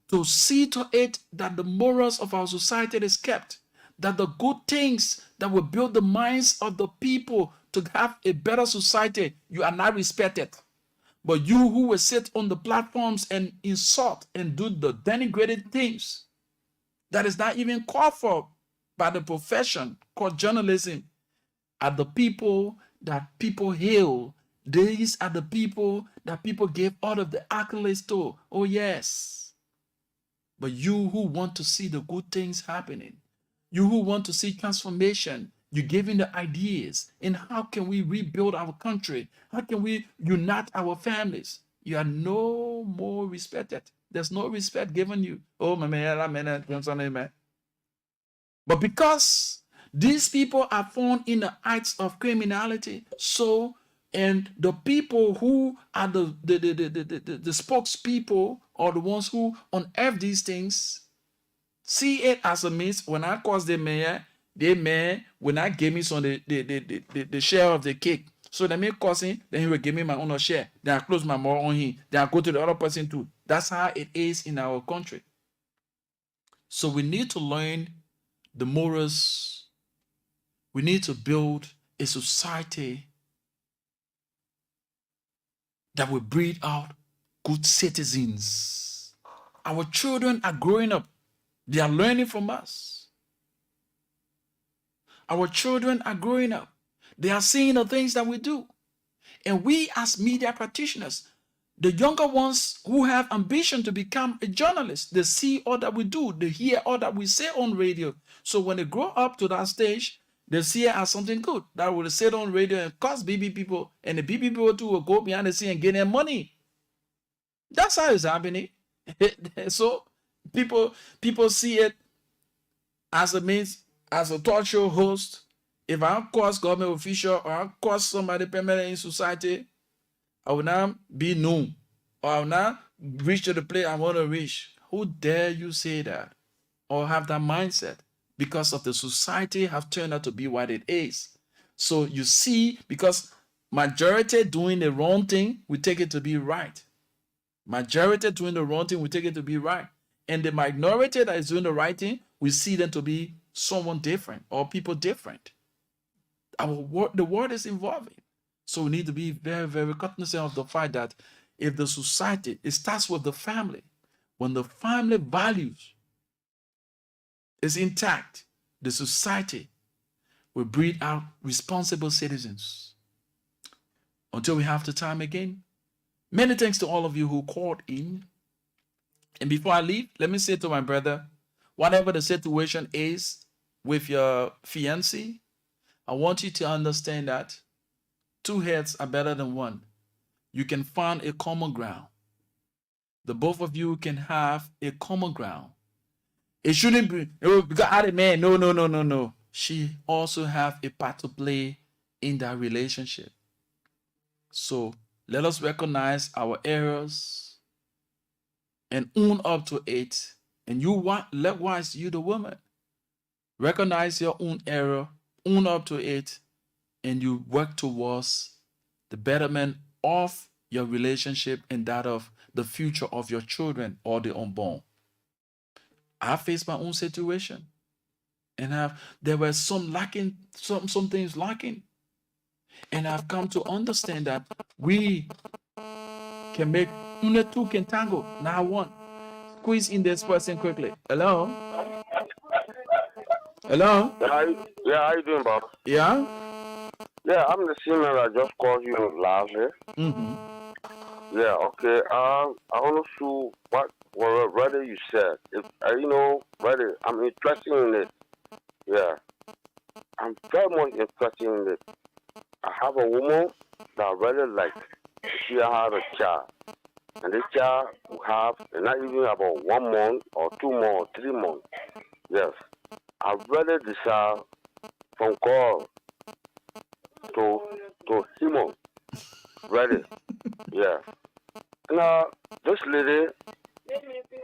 to see to it that the morals of our society is kept, that the good things that will build the minds of the people to have a better society, you are not respected. But you who will sit on the platforms and insult and do the denigrated things that is not even called for by the profession called journalism are the people that people hail. These are the people that people give all of the accolades to. Oh, yes. But you who want to see the good things happening, you who want to see transformation, you're giving the ideas. And how can we rebuild our country? How can we unite our families? You are no more respected. There's no respect given you. Oh, man. But because these people are found in the heights of criminality, so and the people who are the spokespeople or the ones who unearth these things see it as a means. When I cause the mayor, they may will not give me some the share of the cake. So they may cause him, then he will give me my own share. Then I close my mouth on him. Then I go to the other person too. That's how it is in our country. So we need to learn the morals. We need to build a society that will breed out good citizens. Our children are growing up. They are learning from us. Our children are growing up. They are seeing the things that we do. And we as media practitioners, the younger ones who have ambition to become a journalist, they see all that we do, they hear all that we say on radio. So when they grow up to that stage, they see it as something good that will sit on radio and cost BB people, and the BB people too will go behind the scene and get their money. That's how it's happening. So people see it as a means, as a talk show host. If I cost government official or I cost somebody permanent in society, I will not be known, or I will not reach to the place I want to reach. Who dare you say that or have that mindset? Because of the society have turned out to be what it is. So you see, because majority doing the wrong thing, we take it to be right. Majority doing the wrong thing, we take it to be right. And the minority that is doing the right thing, we see them to be someone different or people different. The world is evolving. So we need to be very, very cognizant of the fact that if the society, it starts with the family. When the family values is intact, the society will breed out responsible citizens. Until we have the time again, many thanks to all of you who called in. And before I leave, let me say to my brother, whatever the situation is with your fiancé, I want you to understand that two heads are better than one. You can find a common ground. The both of you can have a common ground. It shouldn't be, oh, because I'm a man. No, no, no, no, no. She also have a part to play in that relationship. So let us recognize our errors and own up to it. And you want, likewise, you the woman, recognize your own error, own up to it, and you work towards the betterment of your relationship and that of the future of your children or the unborn. I faced my own situation, and there were some things lacking, and I've come to understand that we can make only two can tango, not one. Squeeze in this person quickly. Hello. Hello. How you doing, Bob? Yeah. Yeah, I'm the same man that just called you last year. Yeah, okay. I want to see what rather you said. If rather I'm interested in it. Yeah, I'm very much interested in it. I have a woman that I really like. She had a child, and this child will have not even about 1 month or 2 months or 3 months. Yes, I really desire from God to human. Ready? Yeah. Now, this lady,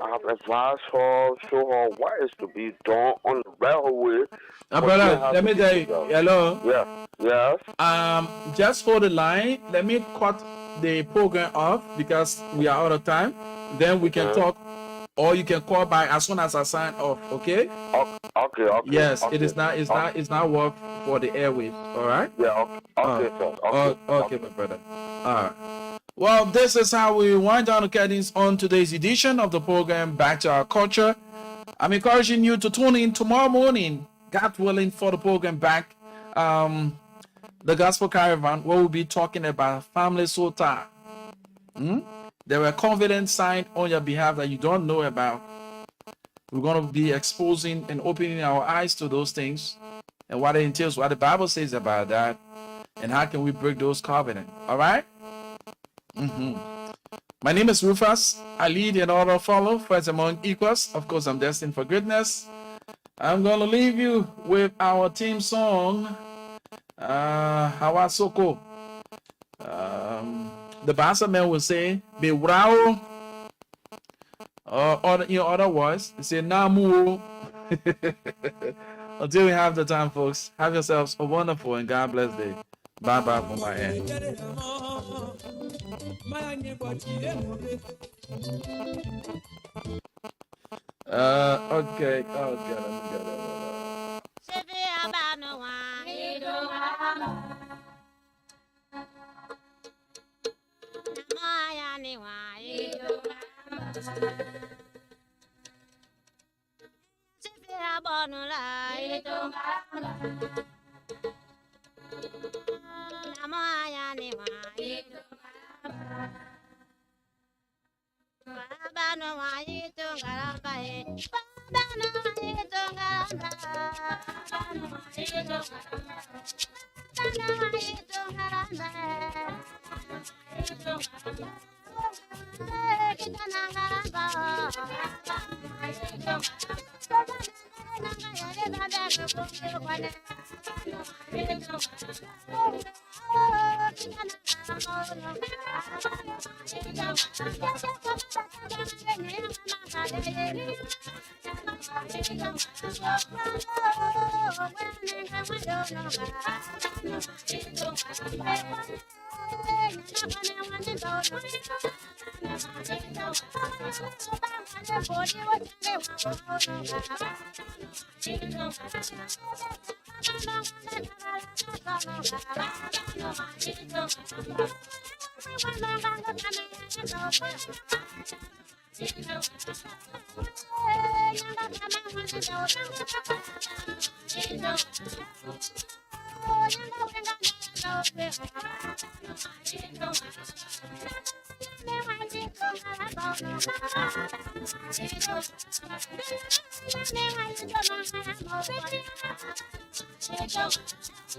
I have advised her, show her what is to be done on the right way. Brother, let me tell you. Hello. Yeah. Yes. Just hold the line. Let me cut the program off because we are out of time. Then we can talk, or you can call back as soon as I sign off. Okay? Okay. Yes, okay. It's not work for the airwaves. All right? Yeah. Okay, sir. Okay, my brother. All right. Well, this is how we wind down the curtains on today's edition of the program Back to Our Culture. I'm encouraging you to tune in tomorrow morning, God willing, for the program Back, the Gospel Caravan, where we'll be talking about family soul tie. There were confident signs on your behalf that you don't know about. We're going to be exposing and opening our eyes to those things and what it entails, what the Bible says about that, and how can we break those covenants. All right? My name is Rufus. I lead and order follow, first among equals. Of course, I'm destined for greatness. I'm going to leave you with our theme song, Hawasoko. The Bassa man will say, Bewrao. Or in other words, they say, Namu. Until we have the time, folks, have yourselves a wonderful and God bless day. Bye-bye from my end. Okay. Oh, God, let me get that.